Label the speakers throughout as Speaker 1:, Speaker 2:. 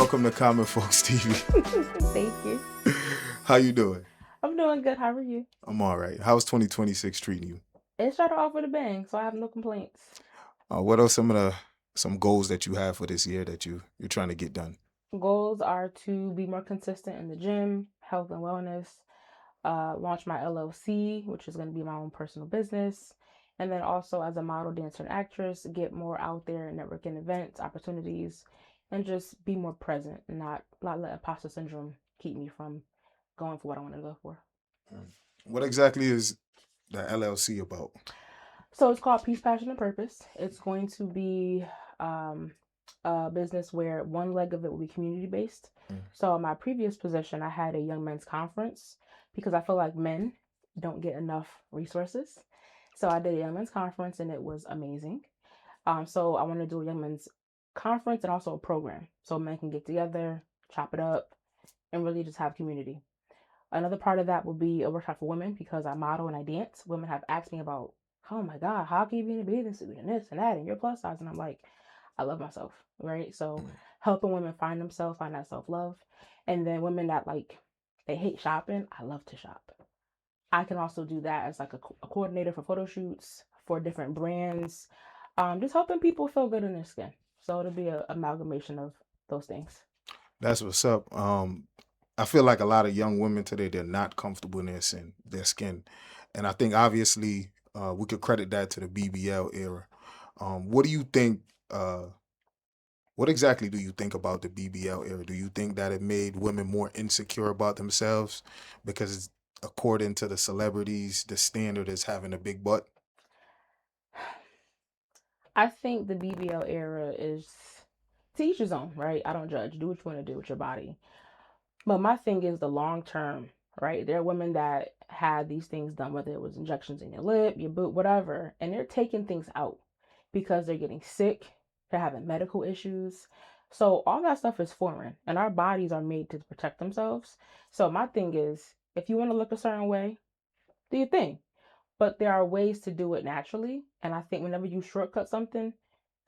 Speaker 1: welcome to Common Folks TV.
Speaker 2: Thank you.
Speaker 1: How you doing?
Speaker 2: I'm doing good. How are you?
Speaker 1: I'm all right. How's 2026 treating you?
Speaker 2: It started off with a bang, so I have no complaints.
Speaker 1: What are some goals that you have for this year that you're trying to get done?
Speaker 2: Goals are to be more consistent in the gym, health and wellness, launch my LLC, which is going to be my own personal business, and then also as a model, dancer, and actress, get more out there, networking events, opportunities, and just be more present and not let imposter syndrome keep me from going for what I want to go for.
Speaker 1: What exactly is the LLC about?
Speaker 2: So it's called Peace, Passion, and Purpose. It's going to be um, a business where one leg of it will be community based.
Speaker 1: Mm.
Speaker 2: So in my previous position, I had a young men's conference because I feel like men don't get enough resources. So I did a young men's conference and it was amazing. So I want to do a young men's conference and also a program so men can get together, chop it up, and really just have community. Another part of that will be a workshop for women because I model and I dance. Women have asked me about, oh my God, how can you be in a bathing suit and this and that and you're plus size? And I'm like, I love myself, right? So helping women find themselves, find that self love. And then women that like, they hate shopping, I love to shop. I can also do that as like a coordinator for photo shoots for different brands, just helping people feel good in their skin. So it'll be an amalgamation of those things.
Speaker 1: That's what's up. I feel like a lot of young women today, they're not comfortable in their skin, and I think obviously we could credit that to the BBL era. What do you think? What exactly do you think about the BBL era? Do you think that it made women more insecure about themselves because, according to the celebrities, the standard is having a big butt?
Speaker 2: I think the BBL era is to each his own, right? I don't judge. Do what you want to do with your body. But my thing is the long term, right? There are women that had these things done, whether it was injections in your lip, your boot, whatever, and they're taking things out because they're getting sick, they're having medical issues. So all that stuff is foreign, and our bodies are made to protect themselves. So my thing is, if you want to look a certain way, do your thing. But there are ways to do it naturally. And I think whenever you shortcut something,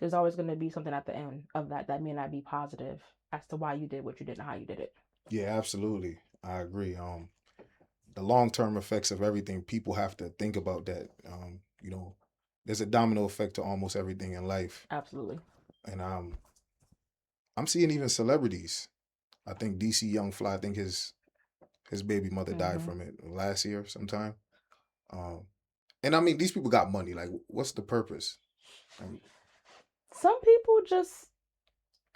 Speaker 2: there's always going to be something at the end of that may not be positive as to why you did what you did and how you did it.
Speaker 1: Yeah, absolutely. I agree. The long term effects of everything, people have to think about that. There's a domino effect to almost everything in life,
Speaker 2: Absolutely.
Speaker 1: and I'm seeing even celebrities. I think DC Young Fly. I think his baby mother died
Speaker 2: Hmm.
Speaker 1: from it last year sometime. Um, and I mean, these people got money. Like, what's the purpose? Um,
Speaker 2: Some people just,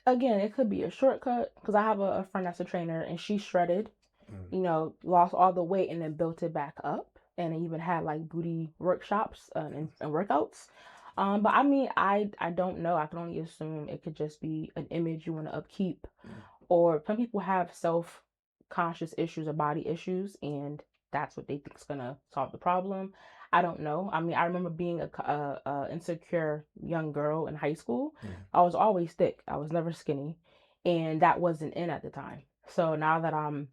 Speaker 2: again, it could be a shortcut because I have a friend that's a trainer and she shredded,
Speaker 1: mm,
Speaker 2: lost all the weight and then built it back up and even had like booty workshops and workouts. But I mean, I don't know. I can only assume it could just be an image you want to upkeep,
Speaker 1: mm.
Speaker 2: or some people have self conscious issues or body issues, and that's what they think is gonna solve the problem. I don't know. I mean, I remember being a insecure young girl in high school.
Speaker 1: Mm.
Speaker 2: I was always thick. I was never skinny, and that wasn't in at the time. So now that I'm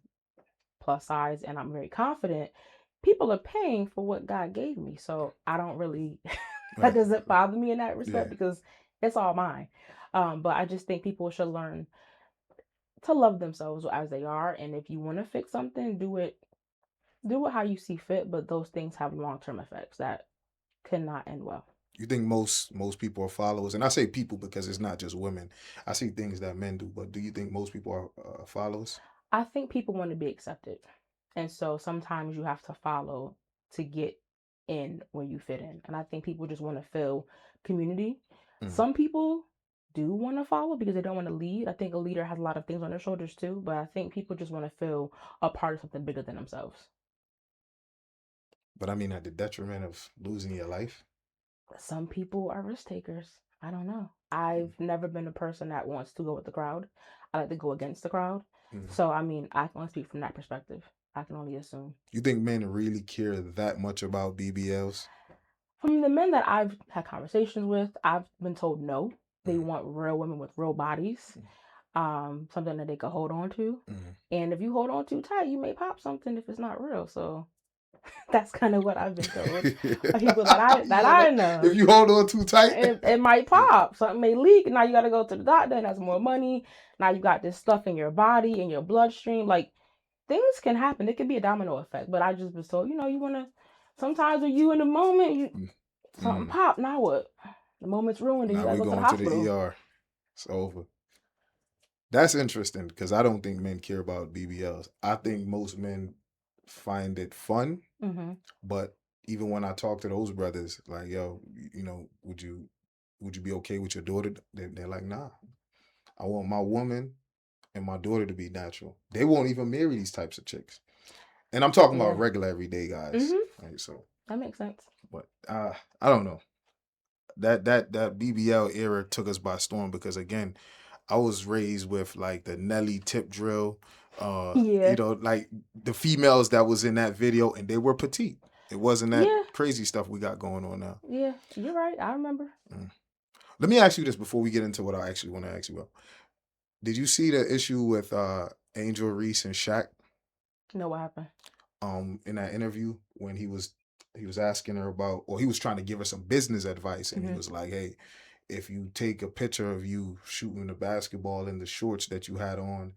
Speaker 2: plus size and I'm very confident, people are paying for what God gave me. So I don't really that
Speaker 1: Right.
Speaker 2: doesn't bother me in that respect
Speaker 1: Yeah.
Speaker 2: because it's all mine. But I just think people should learn to love themselves as they are, and if you want to fix something, do it how you see fit, but those things have long-term effects that cannot end well.
Speaker 1: You think most people are followers, and I say people because it's not just women. I see things that men do, but do you think most people are followers?
Speaker 2: I think people want to be accepted, and so sometimes you have to follow to get in where you fit in, and I think people just want to feel community.
Speaker 1: Mm.
Speaker 2: Some people do want to follow because they don't want to lead. I think a leader has a lot of things on their shoulders too, but I think people just want to feel a part of something bigger than themselves.
Speaker 1: But I mean, at the detriment of losing your life.
Speaker 2: Some people are risk takers. I don't know.
Speaker 1: Mm.
Speaker 2: I've never been a person that wants to go with the crowd. I like to go against the crowd.
Speaker 1: Mm.
Speaker 2: So, I mean, I can only speak from that perspective. I can only assume.
Speaker 1: You think men really care that much about BBLs?
Speaker 2: From the men that I've had conversations with, I've been told no. They
Speaker 1: Mm.
Speaker 2: want real women with real bodies, something that they could hold on to.
Speaker 1: Mm.
Speaker 2: And if you hold on too tight, you may pop something if it's not real. So, That's kind of what I've been told by people that
Speaker 1: Yeah,
Speaker 2: I
Speaker 1: if
Speaker 2: know.
Speaker 1: you hold on too tight.
Speaker 2: It might pop. Something may leak. Now you got to go to the doctor, and that's more money. Now you got this stuff in your body, in your bloodstream. Like, things can happen. It could be a domino effect. But I just was told, you want to. Sometimes when you in the moment, something
Speaker 1: Mm.
Speaker 2: pop. Now what? The moment's ruined, and you
Speaker 1: Now
Speaker 2: got to
Speaker 1: we
Speaker 2: go to the
Speaker 1: going to the
Speaker 2: hospital.
Speaker 1: ER. It's over. That's interesting because I don't think men care about BBLs. I think most men find it fun,
Speaker 2: Mm-hmm.
Speaker 1: but even when I talk to those brothers, like, yo, would you be okay with your daughter? They're like, nah. I want my woman and my daughter to be natural. They won't even marry these types of chicks. And I'm talking about
Speaker 2: Yeah.
Speaker 1: regular everyday guys.
Speaker 2: Mm-hmm.
Speaker 1: Right? So,
Speaker 2: That makes sense.
Speaker 1: but I don't know. That BBL era took us by storm because again, I was raised with like the Nelly tip drill,
Speaker 2: Yeah.
Speaker 1: like the females that was in that video, and they were petite. It wasn't that
Speaker 2: Yeah.
Speaker 1: crazy stuff we got going on now.
Speaker 2: Yeah. You're right. I remember.
Speaker 1: Mm. Let me ask you this before we get into what I actually want to ask you about. Did you see the issue with Angel Reese and Shaq
Speaker 2: You know what happened?
Speaker 1: in that interview when he was asking her about, or he was trying to give her some business advice, and he
Speaker 2: Mm-hmm.
Speaker 1: was like, "Hey, if you take a picture of you shooting the basketball in the shorts that you had on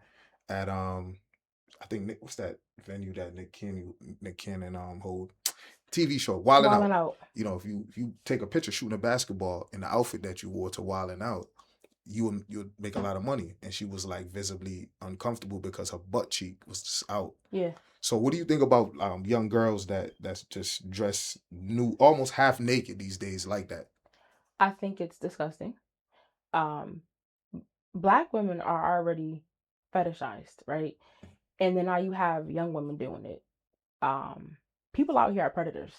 Speaker 1: at I think what's that venue that Nick Cannon hold TV show Wildin'
Speaker 2: Wilding
Speaker 1: Out.
Speaker 2: out.
Speaker 1: If you take a picture shooting a basketball in the outfit that you wore to Wildin' Out, you would make a lot of money." And she was like visibly uncomfortable because her butt cheek was just out.
Speaker 2: Yeah.
Speaker 1: So what do you think about young girls that's just dress new, almost half naked these days like that?
Speaker 2: I think it's disgusting. Um, Black women are already fetishized, right? And then now you have young women doing it. Um, People out here are predators.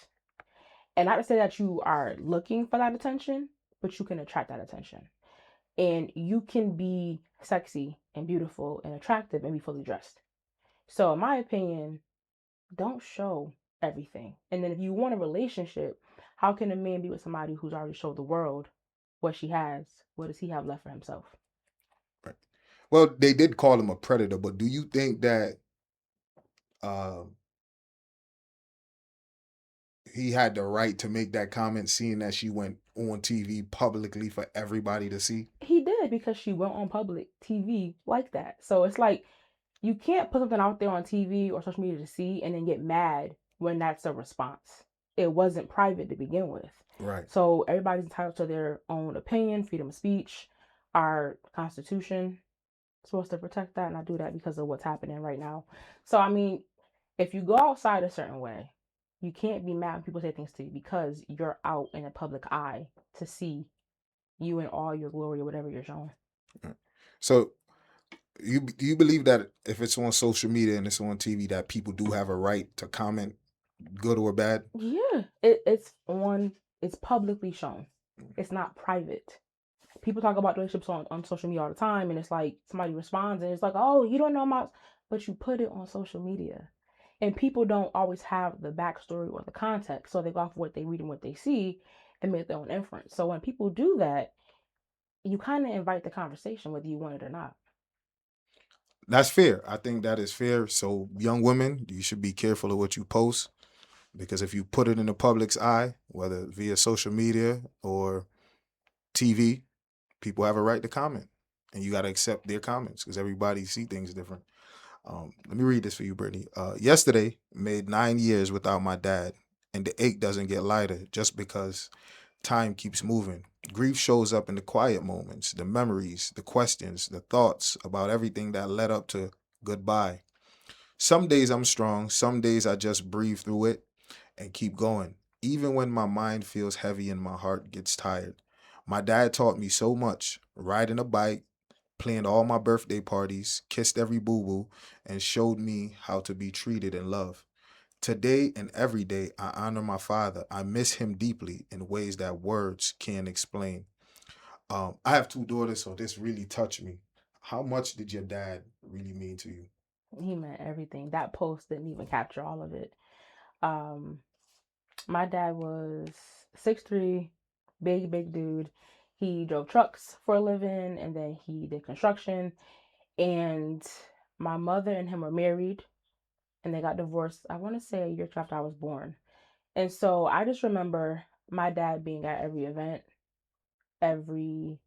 Speaker 2: And not to say that you are looking for that attention, but you can attract that attention. And you can be sexy and beautiful and attractive and be fully dressed. So, in my opinion, don't show everything. And then if you want a relationship, how can a man be with somebody who's already showed the world what she has? What does he have left for himself?
Speaker 1: Right. Well, they did call him a predator, but do you think that uh, he had the right to make that comment, seeing that she went on TV publicly for everybody to see?
Speaker 2: He did, because she went on public TV like that. So it's like, you can't put something out there on TV or social media to see and then get mad when that's a response. It wasn't private to begin with.
Speaker 1: Right.
Speaker 2: So everybody's entitled to their own opinion, freedom of speech. Our Constitution is supposed to protect that, and I do that because of what's happening right now. So, I mean, if you go outside a certain way, you can't be mad when people say things to you because you're out in the public eye to see you in all your glory or whatever you're showing.
Speaker 1: Right. So do you believe that if it's on social media and it's on TV that people do have a right to comment, good or bad?
Speaker 2: Yeah, it's publicly shown. It's not private. People talk about relationships on social media all the time, and it's like somebody responds and it's like, oh, you don't know about, but you put it on social media. And people don't always have the backstory or the context, so they go off of what they read and what they see and make their own inference. So when people do that, you kind of invite the conversation whether you want it or not.
Speaker 1: That's fair. I think that is fair. So young women, you should be careful of what you post because if you put it in the public's eye, whether via social media or TV, people have a right to comment, and you got to accept their comments because everybody see things different. Let me read this for you, Brittany. Yesterday made 9 years without my dad, and the ache doesn't get lighter just because time keeps moving. Grief shows up in the quiet moments, the memories, the questions, the thoughts about everything that led up to goodbye. Some days I'm strong, some days I just breathe through it and keep going, even when my mind feels heavy and my heart gets tired. My dad taught me so much, riding a bike, planned all my birthday parties, kissed every boo boo, and showed me how to be treated and loved. Today and every day, I honor my father. I miss him deeply in ways that words can't explain. I have two daughters, so this really touched me. How much did your dad really mean to you?
Speaker 2: He meant everything. That post didn't even capture all of it. Um, my dad was 6'3", big dude. He drove trucks for a living, and then he did construction. And my mother and him were married, and they got divorced, I want to say a year after I was born. And so I just remember my dad being at every event, every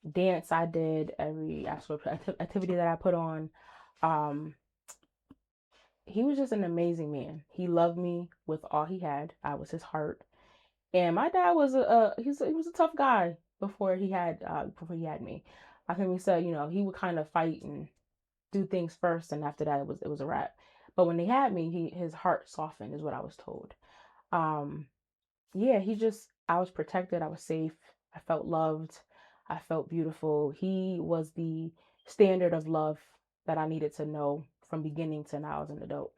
Speaker 2: dance I did, every actual activity that I put on. Um, he was just an amazing man. He loved me with all he had. I was his heart. And my dad was he was a tough guy before he had me. I think he said, he would kind of fight and do things first, and after that it was a wrap. But when he had me, his heart softened, is what I was told. Um, yeah, I was protected, I was safe, I felt loved, I felt beautiful. He was the standard of love that I needed to know from beginning to now as an adult.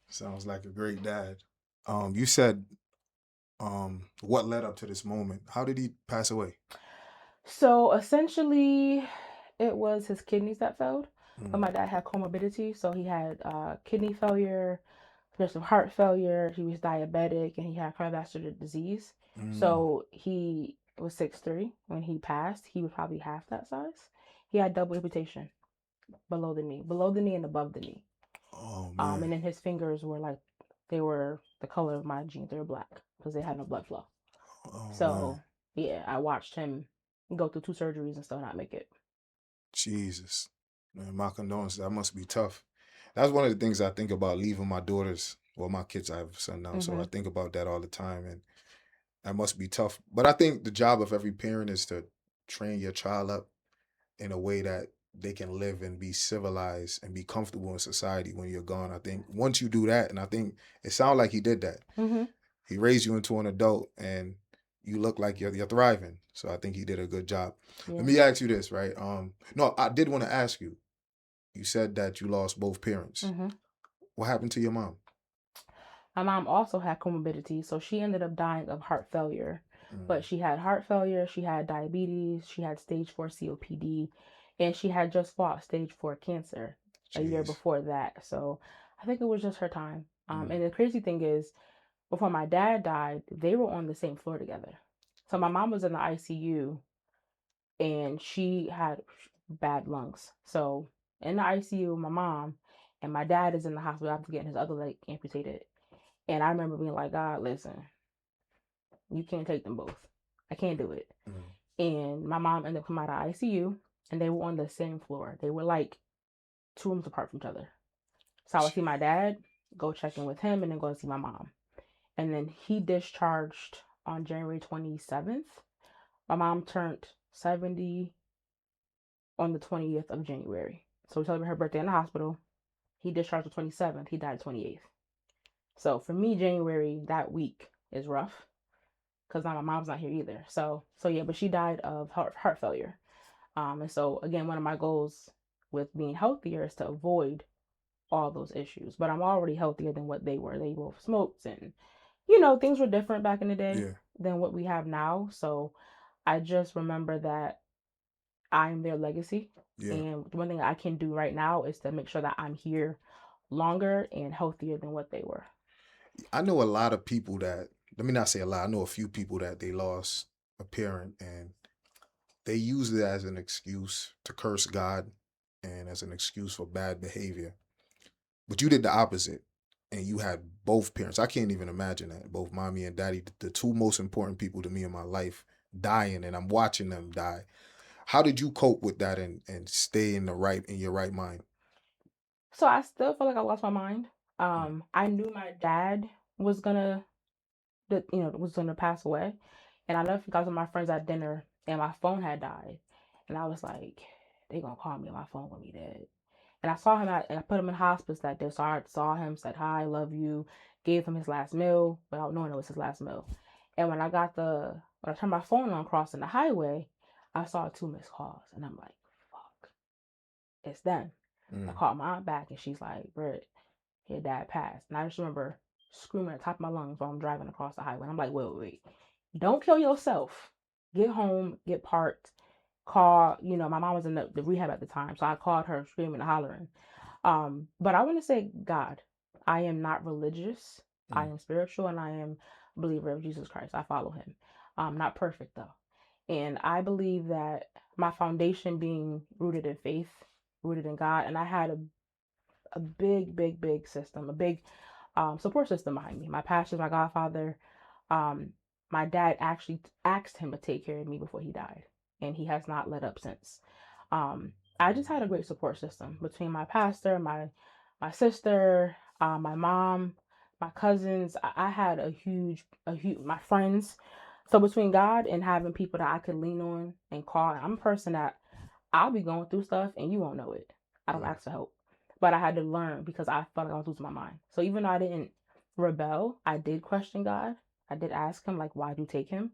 Speaker 1: Sounds like a great dad. You said what led up to this moment. How did he pass away?
Speaker 2: So essentially, it was his kidneys that failed. But
Speaker 1: Mm,
Speaker 2: my dad had comorbidity, so he had kidney failure, there's some heart failure. He was diabetic, and he had cardiovascular disease.
Speaker 1: mm.
Speaker 2: So he was 6'3". When he passed, he was probably half that size. He had double amputation below the knee and above the knee.
Speaker 1: Oh
Speaker 2: And
Speaker 1: man.
Speaker 2: then his fingers were like, they were the color of my jeans. They were black because they had no blood flow.
Speaker 1: Oh man.
Speaker 2: So yeah, I watched him go through two surgeries and still not make it.
Speaker 1: Jesus. Man, my condolences. That must be tough. That's one of the things I think about leaving my daughters, well, my kids, I have a son now, so I
Speaker 2: Hmm.
Speaker 1: think about that all the time, and that must be tough. But I think the job of every parent is to train your child up in a way that they can live and be civilized and be comfortable in society when you're gone. I think once you do that, and I think it sounds like he did that.
Speaker 2: Hmm.
Speaker 1: He raised you into an adult, and you look like you're thriving. So I think he did a good job. Let
Speaker 2: Yeah.
Speaker 1: me ask you this, right? No, I did want to ask you. You said that you lost both parents.
Speaker 2: Hmm.
Speaker 1: What happened to your mom?
Speaker 2: My mom also had comorbidity, so she ended up dying of heart failure. But
Speaker 1: Mm,
Speaker 2: she had heart failure, she had diabetes, she had stage 4 COPD, and she had just fought stage 4 cancer a year
Speaker 1: jeez.
Speaker 2: before that. So I think it was just her time.
Speaker 1: Mm,
Speaker 2: And the crazy thing is, before my dad died, they were on the same floor together. So my mom was in the ICU, and she had bad lungs. So in the ICU, my mom, and my dad is in the hospital after getting his other leg amputated. And I remember being like, God, listen, you can't take them both. I can't do it.
Speaker 1: mm,
Speaker 2: And my mom ended up coming out of ICU, and they were on the same floor. They were like 2 rooms apart from each other. So I would see my dad, go check in with him, and then go and see my mom. And then he discharged on January 27th. My mom turned 70 on the 20th of January. So we celebrated her birthday in the hospital. He discharged the 27th. He died 28th. So for me, January that week is rough because now my mom's not here either. So yeah, but she died of heart failure. And so again, one of my goals with being healthier is to avoid all those issues. But I'm already healthier than what they were. They both smoked, and things were different back in the day
Speaker 1: yeah,
Speaker 2: than what we have now. So I just remember that I'm their legacy.
Speaker 1: yeah.
Speaker 2: And one thing I can do right now is to make sure that I'm here longer and healthier than what they were.
Speaker 1: I know a lot of people that, let me not say a lot, I know a few people that they lost a parent and they use it as an excuse to curse God and as an excuse for bad behavior. But you did the opposite, and you had both parents. I can't even imagine that. Both mommy and daddy, the two most important people to me in my life, dying, and I'm watching them die. How did you cope with that and stay in your right mind?
Speaker 2: So I still feel like I lost my mind.
Speaker 1: Mm,
Speaker 2: I knew my dad was gonna was gonna pass away, and I know because of my friends at dinner, and my phone had died, and I was like, they gonna call me, and my phone gonna be dead. And I saw him and I put him in hospice that day. So I saw him, said hi, love you, gave him his last meal without knowing it was his last meal. And when I turned my phone on crossing the highway, I saw 2 missed calls, and I'm like, fuck, it's them. I
Speaker 1: mm,
Speaker 2: called my aunt back, and she's like, Britt, your dad passed. And I just remember screaming at the top of my lungs while I'm driving across the highway. And I'm like, wait. Don't kill yourself. Get home, get parked, call, my mom was in the rehab at the time. So I called her screaming and hollering. But I want to say God. I am not religious. I
Speaker 1: mm.
Speaker 2: am spiritual, and I am a believer of Jesus Christ. I follow him. I'm not perfect though. And I believe that my foundation being rooted in faith rooted in God, and I had a big system, a big support system behind me. My pastor, my godfather, um, my dad actually asked him to take care of me before he died, and he has not let up since. I just had a great support system between my pastor, my sister, my mom, my cousins. I had a huge my friends. So between God and having people that I could lean on and call, I'm a person that I'll be going through stuff and you won't know it. I don't
Speaker 1: Right.
Speaker 2: ask for help. But I had to learn because I felt like I was losing my mind. So even though I didn't rebel, I did question God. I did ask him, like, why do you take him?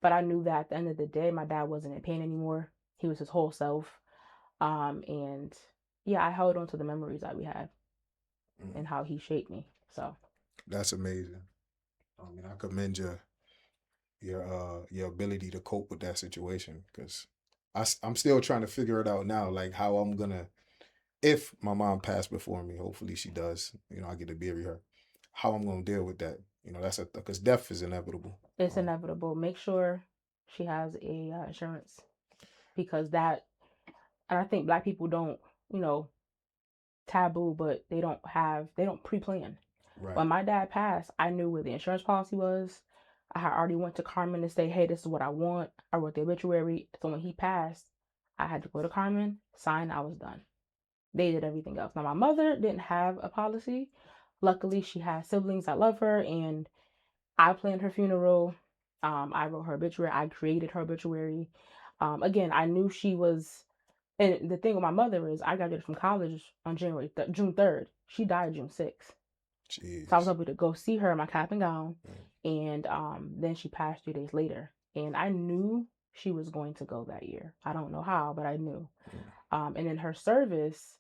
Speaker 2: But I knew that at the end of the day, my dad wasn't in pain anymore. He was his whole self. And yeah, I held on to the memories that we had
Speaker 1: Mm.
Speaker 2: and how he shaped me. So
Speaker 1: That's amazing. I mean, I commend your ability to cope with that situation because I'm still trying to figure it out now, like how I'm gonna if my mom passed before me. Hopefully she does. I get to bury her. How I'm gonna deal with that? That's because death is inevitable.
Speaker 2: it's inevitable. Make sure she has a insurance because that, and I think black people don't, you know, taboo, but they don't pre-plan.
Speaker 1: Right.
Speaker 2: When my dad passed, I knew where the insurance policy was. I had already went to Carmen to say, hey, this is what I want. I wrote the obituary. So when he passed, I had to go to Carmen, sign, I was done. They did everything else. Now my mother didn't have a policy. Luckily, she has siblings that love her, and I planned her funeral. I wrote her obituary. I created her obituary. Again, I knew she was. And the thing with my mother is, I graduated from college on June 3rd. She died June 6th. So I was
Speaker 1: Jeez.
Speaker 2: able to go see her in my cap and gown,
Speaker 1: Mm,
Speaker 2: and then she passed 3 days later. And I knew she was going to go that year. I don't know how, but I knew.
Speaker 1: mm.
Speaker 2: And in her service,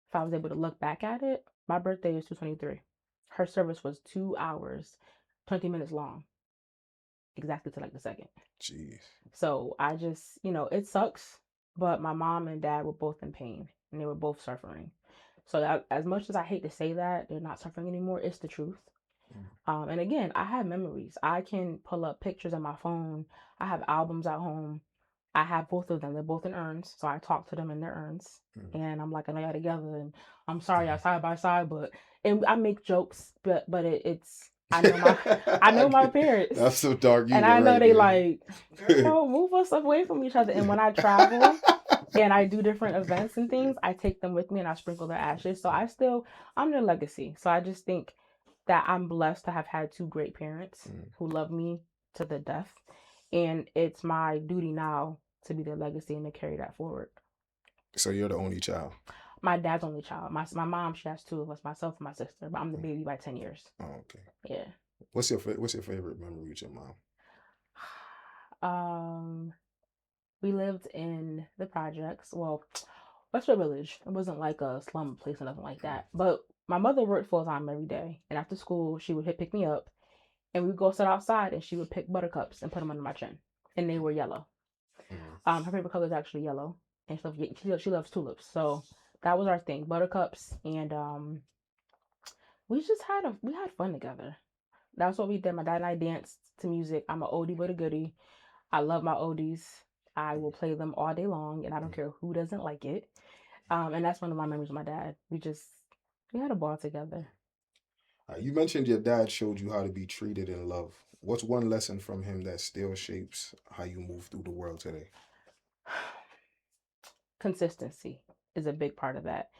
Speaker 2: if I was able to look back at it, my birthday is 223. Her service was 2 hours, 20 minutes long, exactly to like the second.
Speaker 1: Jeez.
Speaker 2: So I just, it sucks, but my mom and dad were both in pain and they were both suffering. So that, as much as I hate to say that they're not suffering anymore, it's the truth.
Speaker 1: Mm.
Speaker 2: And again, I have memories. I can pull up pictures on my phone. I have albums at home. I have both of them. They're both in urns, so I talk to them in their urns.
Speaker 1: Mm.
Speaker 2: And I'm like, I know y'all together, and I'm sorry y'all side by side, but and I make jokes, but it's I know my parents,
Speaker 1: That's some dark
Speaker 2: and
Speaker 1: humor
Speaker 2: I know
Speaker 1: right
Speaker 2: they
Speaker 1: there.
Speaker 2: like, girl, move us away from each other. And when I travel and I do different events and things, I take them with me and I sprinkle their ashes. So I'm their legacy. So I just think that I'm blessed to have had two great parents
Speaker 1: Mm.
Speaker 2: who love me to the death. And it's my duty now to be their legacy and to carry that forward.
Speaker 1: So you're the only child.
Speaker 2: My dad's only child. My mom, she has two of us, myself and my sister, but I'm the
Speaker 1: Mm.
Speaker 2: baby by 10 years.
Speaker 1: Oh, okay.
Speaker 2: Yeah.
Speaker 1: What's your favorite memory with your mom?
Speaker 2: Um, we lived in the projects. Well, Westwood Village. It wasn't like a slum place or nothing like
Speaker 1: Mm.
Speaker 2: that. But my mother worked full time every day. And after school, she would pick me up and we'd go sit outside and she would pick buttercups and put them under my chin. And they were yellow.
Speaker 1: Mm.
Speaker 2: Her favorite color is actually yellow. And she loves tulips. So that was our thing, buttercups. And we had fun together. That's what we did. My dad and I danced to music. I'm an oldie but a goodie. I love my oldies. I will play them all day long, and I don't
Speaker 1: Mm.
Speaker 2: care who doesn't like it. And that's one of my memories with my dad. We had a ball together.
Speaker 1: You mentioned your dad showed you how to be treated in love. What's one lesson from him that still shapes how you move through the world today?
Speaker 2: Consistency is a big part of that.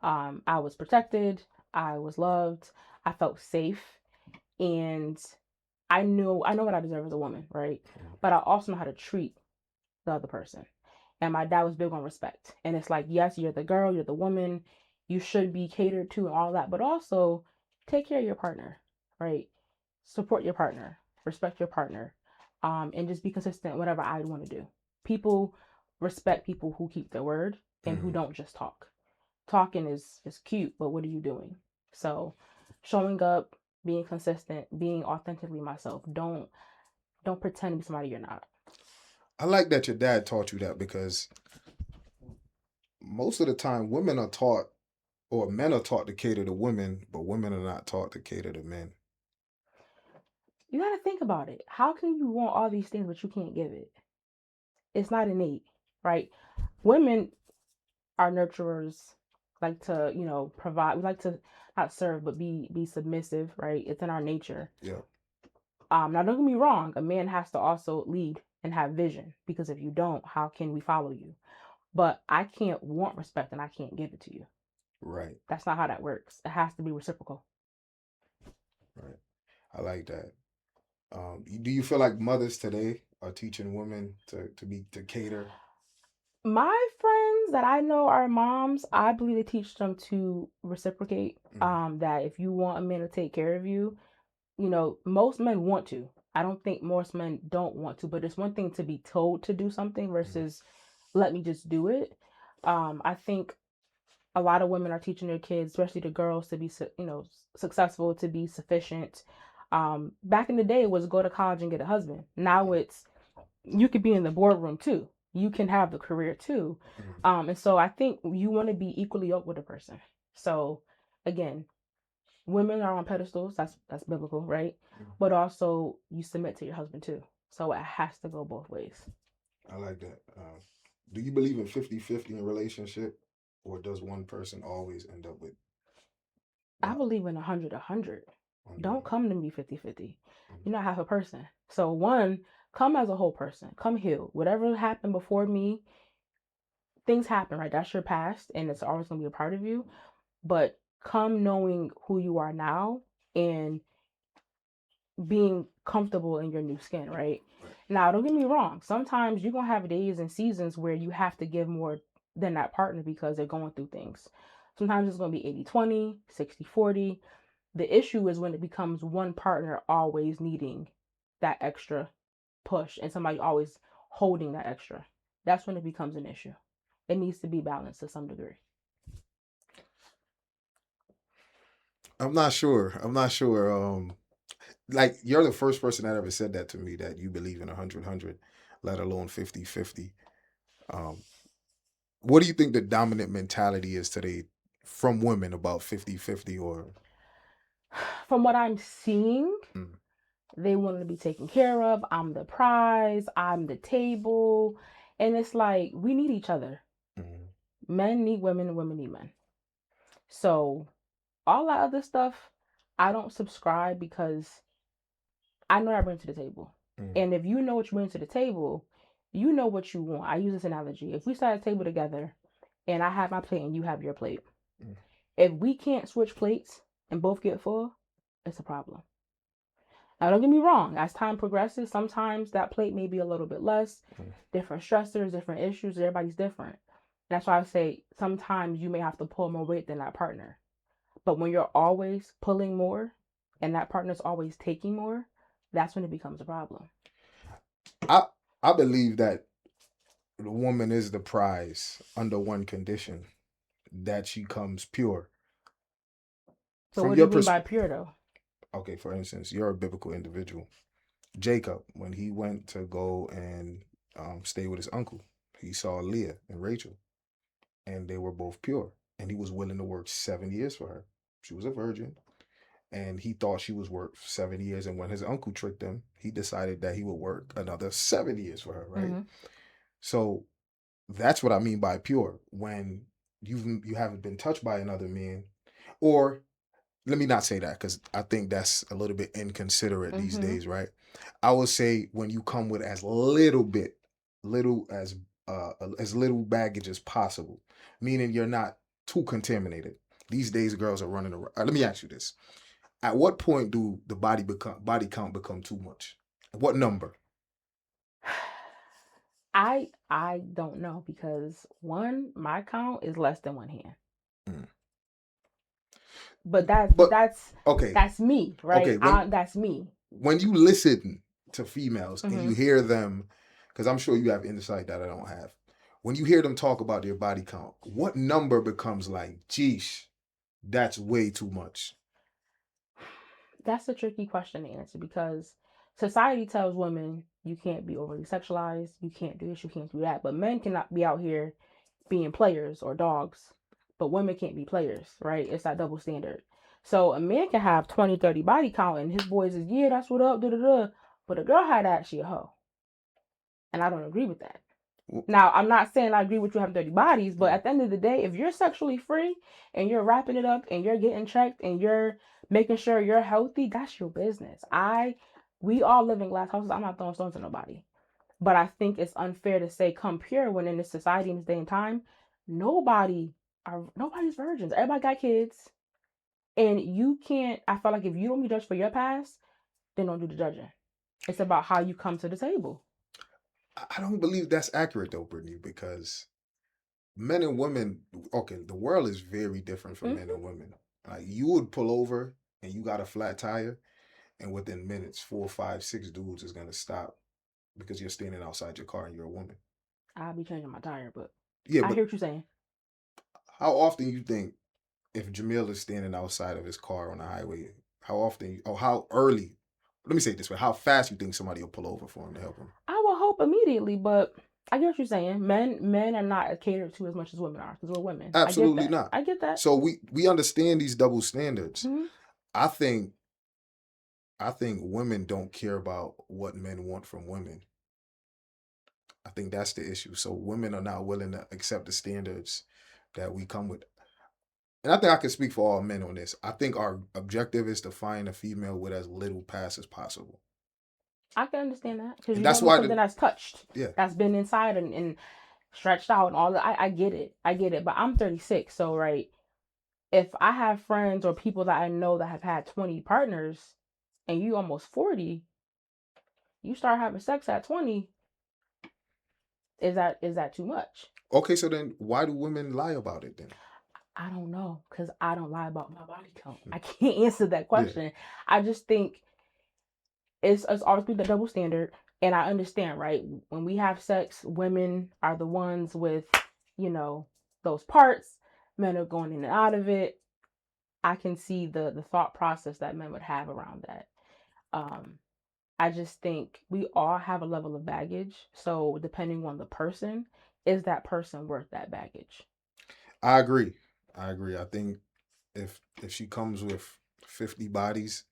Speaker 2: I was protected. I was loved. I felt safe, and I know what I deserve as a woman, right?
Speaker 1: Mm.
Speaker 2: But I also know how to treat the other person. And my dad was big on respect. And it's like, yes, you're the girl, you're the woman, you should be catered to and all that, but also take care of your partner, right? Support your partner, respect your partner, and just be consistent whatever I want to do. People respect people who keep their word and who
Speaker 1: Mm.
Speaker 2: don't just talk. Talking is cute, but what are you doing? So showing up, being consistent, being authentically myself. Don't pretend to be somebody you're not.
Speaker 1: I like that your dad taught you that because most of the time women are taught or men are taught to cater to women, but women are not taught to cater to men.
Speaker 2: You got to think about it. How can you want all these things but you can't give it? It's not innate, right? Women are nurturers, like to, provide. We like to not serve, but be submissive, right? It's in our nature.
Speaker 1: Yeah.
Speaker 2: Now don't get me wrong, a man has to also lead and have vision, because if you don't, how can we follow you? But I can't want respect and I can't give it to you.
Speaker 1: Right.
Speaker 2: That's not how that works. It has to be reciprocal.
Speaker 1: Right. I like that. Do you feel like mothers today are teaching women to cater?
Speaker 2: My friends that I know are moms, I believe they teach them to reciprocate.
Speaker 1: Mm,
Speaker 2: That if you want a man to take care of you, most men want to. I don't think most men don't want to, but it's one thing to be told to do something
Speaker 1: mm,
Speaker 2: versus let me just do it. I think a lot of women are teaching their kids, especially the girls, to be successful, to be sufficient. Back in the day, it was go to college and get a husband. Now it's you could be in the boardroom too. You can have the career too.
Speaker 1: mm,
Speaker 2: And so I think you want to be equally yoked with a person. So again, women are on pedestals. That's biblical, right?
Speaker 1: mm.
Speaker 2: But also you submit to your husband too. So it has to go both ways.
Speaker 1: I like that. Do you believe in 50-50 in a relationship, or does one person always end up with
Speaker 2: I
Speaker 1: the
Speaker 2: believe in 100-100.
Speaker 1: 100?
Speaker 2: Don't come to me 50-50.
Speaker 1: Mm,
Speaker 2: You're not half a person. So one, come as a whole person. Come healed. Whatever happened before me, things happen, right? That's your past and it's always gonna be a part of you. But come knowing who you are now and being comfortable in your new skin, right?
Speaker 1: right.
Speaker 2: Now, don't get me wrong. Sometimes you're going to have days and seasons where you have to give more than that partner because they're going through things. Sometimes it's going to be 80-20, 60-40. The issue is when it becomes one partner always needing that extra push and somebody always holding that extra. That's when it becomes an issue. It needs to be balanced to some degree.
Speaker 1: I'm not sure. I'm not sure. Like you're the first person that ever said that to me, that you believe in 100-100, let alone 50-50. Um, what do you think the dominant mentality is today from women about 50-50 or
Speaker 2: From what I'm seeing,
Speaker 1: mm,
Speaker 2: they want to be taken care of. I'm the prize. I'm the table. And it's like, we need each other.
Speaker 1: mm,
Speaker 2: Men need women and women need men. So, all that other stuff, I don't subscribe because I know what I bring to the table.
Speaker 1: mm,
Speaker 2: And if you know what you bring to the table, you know what you want. I use this analogy. If we sat at a table together and I have my plate and you have your plate,
Speaker 1: mm,
Speaker 2: if we can't switch plates and both get full, it's a problem. Now, don't get me wrong, as time progresses, sometimes that plate may be a little bit less,
Speaker 1: mm.
Speaker 2: different stressors, different issues, everybody's different. That's why I say sometimes you may have to pull more weight than that partner. But when you're always pulling more and that partner's always taking more, that's when it becomes a problem.
Speaker 1: I I believe that the woman is the prize under one condition, that she comes pure.
Speaker 2: So,
Speaker 1: From
Speaker 2: what do
Speaker 1: your
Speaker 2: you mean by
Speaker 1: perspective,
Speaker 2: pure though?
Speaker 1: okay, for instance, you're a biblical individual. Jacob, when he went to go and stay with his uncle, he saw Leah and Rachel, and they were both pure. And he was willing to work 7 years for her. She was a virgin, and he thought she was worth 7 years. And when his uncle tricked him, he decided that he would work another 7 years for her, right?
Speaker 2: Mm-hmm.
Speaker 1: So that's what I mean by pure. When you haven't been touched by another man, or let me not say that because I think that's a little bit inconsiderate these
Speaker 2: Mm-hmm.
Speaker 1: days, right? I would say when you come with as little bit, as little baggage as possible, meaning you're not too contaminated. These days, girls are running around. Let me ask you this: at what point do the body count become too much? What number?
Speaker 2: I don't know because one, my count is less than one hand.
Speaker 1: Mm.
Speaker 2: But that's but
Speaker 1: But
Speaker 2: that's
Speaker 1: okay,
Speaker 2: that's me, right?
Speaker 1: okay. When
Speaker 2: That's me.
Speaker 1: when you listen to females and you
Speaker 2: Mm-hmm.
Speaker 1: hear them, because I'm sure you have insight that I don't have. When you hear them talk about their body count, what number becomes like, geesh, that's way too much?
Speaker 2: That's a tricky question to answer because society tells women you can't be overly sexualized, you can't do this, you can't do that. But men cannot be out here being players or dogs, but women can't be players, right? It's that double standard. So a man can have 20, 30 body count and his boys is, yeah, that's what up, da da da. But a girl had actually a hoe. And I don't agree with that.
Speaker 1: W-
Speaker 2: Now, I'm not saying I agree with you having dirty bodies, but at the end of the day, if you're sexually free and you're wrapping it up and you're getting checked and you're making sure you're healthy, that's your business. We all live in glass houses. I'm not throwing stones at nobody. But I think it's unfair to say come pure when in this society in this day and time, nobody nobody's virgins. Everybody got kids. And you can't, I feel like if you don't be judged for your past, then don't do the judging. It's about how you come to the table.
Speaker 1: I don't believe that's accurate though, Brittany, because men and women, okay, the world is very different for men
Speaker 2: Hmm.
Speaker 1: and women. Like you would pull over and you got a flat tire, and within minutes, 4, 5, 6 dudes is gonna stop because you're standing outside your car and you're a woman.
Speaker 2: I'll be changing my tire, but
Speaker 1: Yeah,
Speaker 2: I
Speaker 1: but
Speaker 2: hear what you're saying.
Speaker 1: how often you think if Jamil is standing outside of his car on the highway, how often or how early? Let me say it this way: how fast you think somebody will pull over for him to help him?
Speaker 2: I will hope immediately, but I get what you're saying. Men are not catered to as much as women are because we're women. I get
Speaker 1: Absolutely
Speaker 2: that.
Speaker 1: not.
Speaker 2: I get that.
Speaker 1: So we understand these double standards.
Speaker 2: Hmm.
Speaker 1: I think I think women don't care about what men want from women. I think that's the issue. So women are not willing to accept the standards that we come with. And I think I can speak for all men on this. I think our objective is to find a female with as little past as possible.
Speaker 2: I can understand that because
Speaker 1: And
Speaker 2: you
Speaker 1: that's
Speaker 2: don't want
Speaker 1: why
Speaker 2: something that's touched,
Speaker 1: yeah.
Speaker 2: that's been inside and stretched out and all that. I get it. I get it. But I'm 36, so right. If I have friends or people that I know that have had 20 partners and you almost 40, you start having sex at 20, is that too much?
Speaker 1: Okay, so then why do women lie about it then?
Speaker 2: I don't know because I don't lie about my body count.
Speaker 1: Hmm.
Speaker 2: I can't answer that
Speaker 1: Yeah.
Speaker 2: question. I just think it's always been the double standard. And I understand, right? When we have sex, women are the ones with, you know, those parts. Men are going in and out of it. I can see the thought process that men would have around that. Um, I just think we all have a level of baggage. So depending on the person, is that person worth that baggage?
Speaker 1: I agree. I agree. I think if she comes with 50 bodies,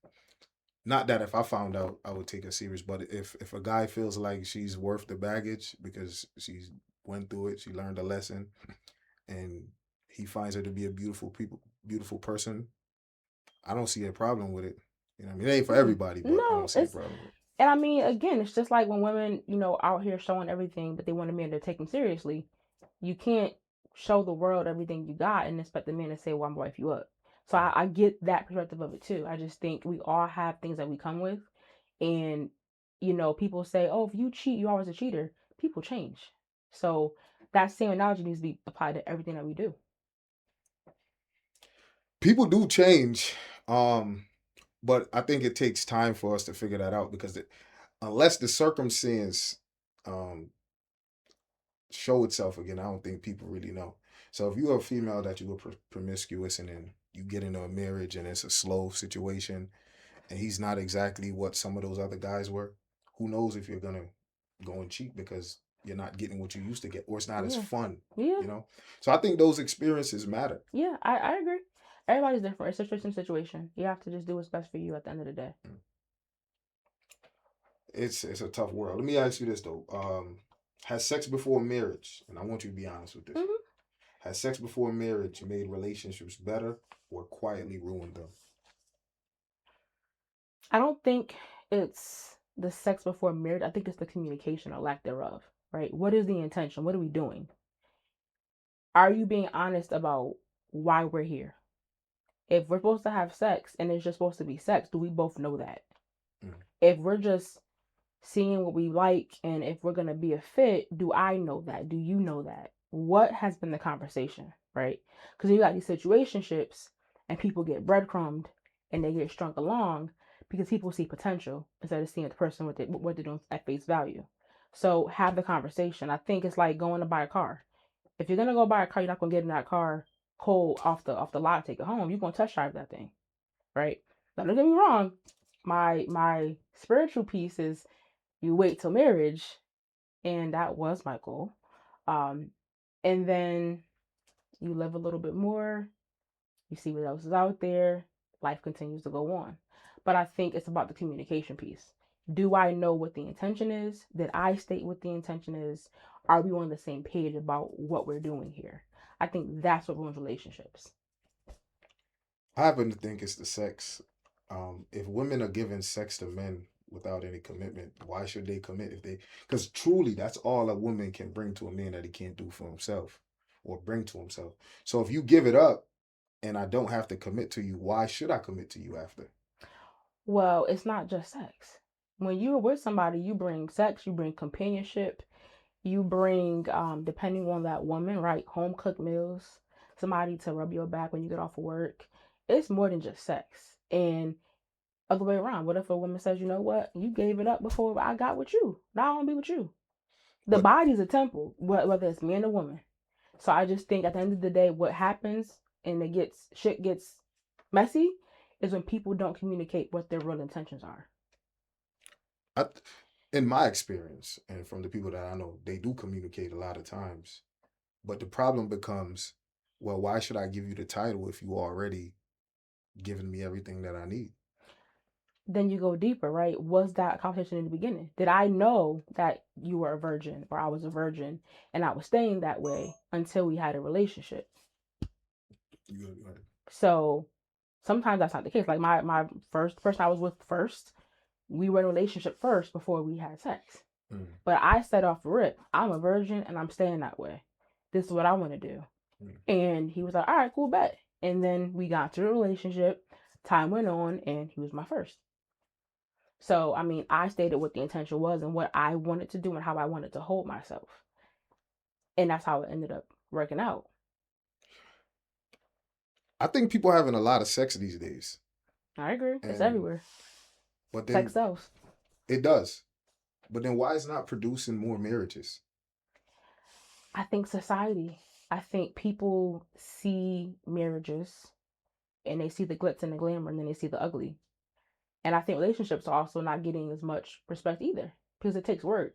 Speaker 1: not that if I found out I would take her serious, but if a guy feels like she's worth the baggage because she's went through it, she learned a lesson, and he finds her to be a beautiful person, I don't see a problem with it. You know, what I mean, it ain't for
Speaker 2: Mm-mm.
Speaker 1: everybody, but I don't
Speaker 2: No,
Speaker 1: see a
Speaker 2: it's
Speaker 1: problem with it.
Speaker 2: and I mean again, it's just like when women, out here showing everything, but they want a man to take them seriously. You can't show the world everything you got and expect the man to say, "Well, I'm gonna wife you up." So
Speaker 1: Mm.
Speaker 2: I get that perspective of it too. I just think we all have things that we come with, and people say, "Oh, if you cheat, you're always a cheater." People change, so that same analogy needs to be applied to everything that we do.
Speaker 1: People do change, um, but I think it takes time for us to figure that out because unless the circumstance um, show itself again, I don't think people really know. So if you're a female that you were promiscuous and then you get into a marriage and it's a slow situation and he's not exactly what some of those other guys were, who knows if you're gonna go and cheat because you're not getting what you used to get or it's not as
Speaker 2: Yeah,
Speaker 1: fun,
Speaker 2: yeah,
Speaker 1: you know? So I think those experiences matter.
Speaker 2: yeah. I agree. Everybody's different. It's situation to situation. You have to just do what's best for you at the end of the day.
Speaker 1: It's a tough world. Let me ask you this though. Has sex before marriage, and I want you to be honest with this.
Speaker 2: Hmm.
Speaker 1: Has sex before marriage made relationships better or quietly ruined them?
Speaker 2: I don't think it's the sex before marriage. I think it's the communication or lack thereof, right? What is the intention? What are we doing? Are you being honest about why we're here? If we're supposed to have sex and it's just supposed to be sex, do we both know that?
Speaker 1: Mm.
Speaker 2: If we're just seeing what we like and if we're going to be a fit, do I know that? Do you know that? What has been the conversation, right? Because you got these situationships and people get breadcrumbed and they get strung along because people see potential instead of seeing the person what they're doing at face value. So have the conversation. I think it's like going to buy a car. If you're gonna go buy a car, you're not gonna get in that car cold off the lot and take it home. You're gonna test drive that thing, right? Now don't get me wrong. My spiritual piece is you wait till marriage, and that was my goal. Um, and then you live a little bit more, you see what else is out there, life continues to go on. But I think it's about the communication piece. Do I know what the intention is? Did I state what the intention is? are we on the same page about what we're doing here? I think that's what ruins relationships.
Speaker 1: I happen to think it's the sex. If women are giving sex to men without any commitment, why should they commit if they? Because truly, that's all a woman can bring to a man that he can't do for himself or bring to himself. So if you give it up and I don't have to commit to you, why should I commit to you after?
Speaker 2: Well, it's not just sex. When you're with somebody, you bring sex, you bring companionship, you bring, depending on that woman, right, home cooked meals, somebody to rub your back when you get off of work. It's more than just sex. And other way around, what if a woman says, you know what, you gave it up before I got with you. Now I want to be with you. The
Speaker 1: But
Speaker 2: body's a temple, whether it's man or woman. So I just think at the end of the day, what happens and shit gets messy is when people don't communicate what their real intentions are.
Speaker 1: I, in my experience, and from the people that I know, they do communicate a lot of times. But the problem becomes, well, why should I give you the title if you already given me everything that I need?
Speaker 2: Then you go deeper, right? Was that conversation in the beginning? Did I know that you were a virgin or I was a virgin and I was staying that way until we had a relationship?
Speaker 1: You,
Speaker 2: So sometimes that's not the case. Like my first person I was with first, we were in a relationship first before we had sex.
Speaker 1: mm,
Speaker 2: But I said off the rip, I'm a virgin and I'm staying that way. This is what I want to do.
Speaker 1: mm.
Speaker 2: And he was like, all right, cool, bet. And then we got to a relationship. Time went on, and he was my first. So, I mean, I stated what the intention was and what I wanted to do and how I wanted to hold myself. And that's how it ended up working out.
Speaker 1: I think people are having a lot of sex these days,
Speaker 2: I agree. It's
Speaker 1: and
Speaker 2: everywhere.
Speaker 1: but
Speaker 2: Sex
Speaker 1: then
Speaker 2: sells.
Speaker 1: it does. But then why is not producing more marriages?
Speaker 2: I think society, I think people see marriages and they see the glitz and the glamour and then they see the ugly. And I think relationships are also not getting as much respect either because it takes work.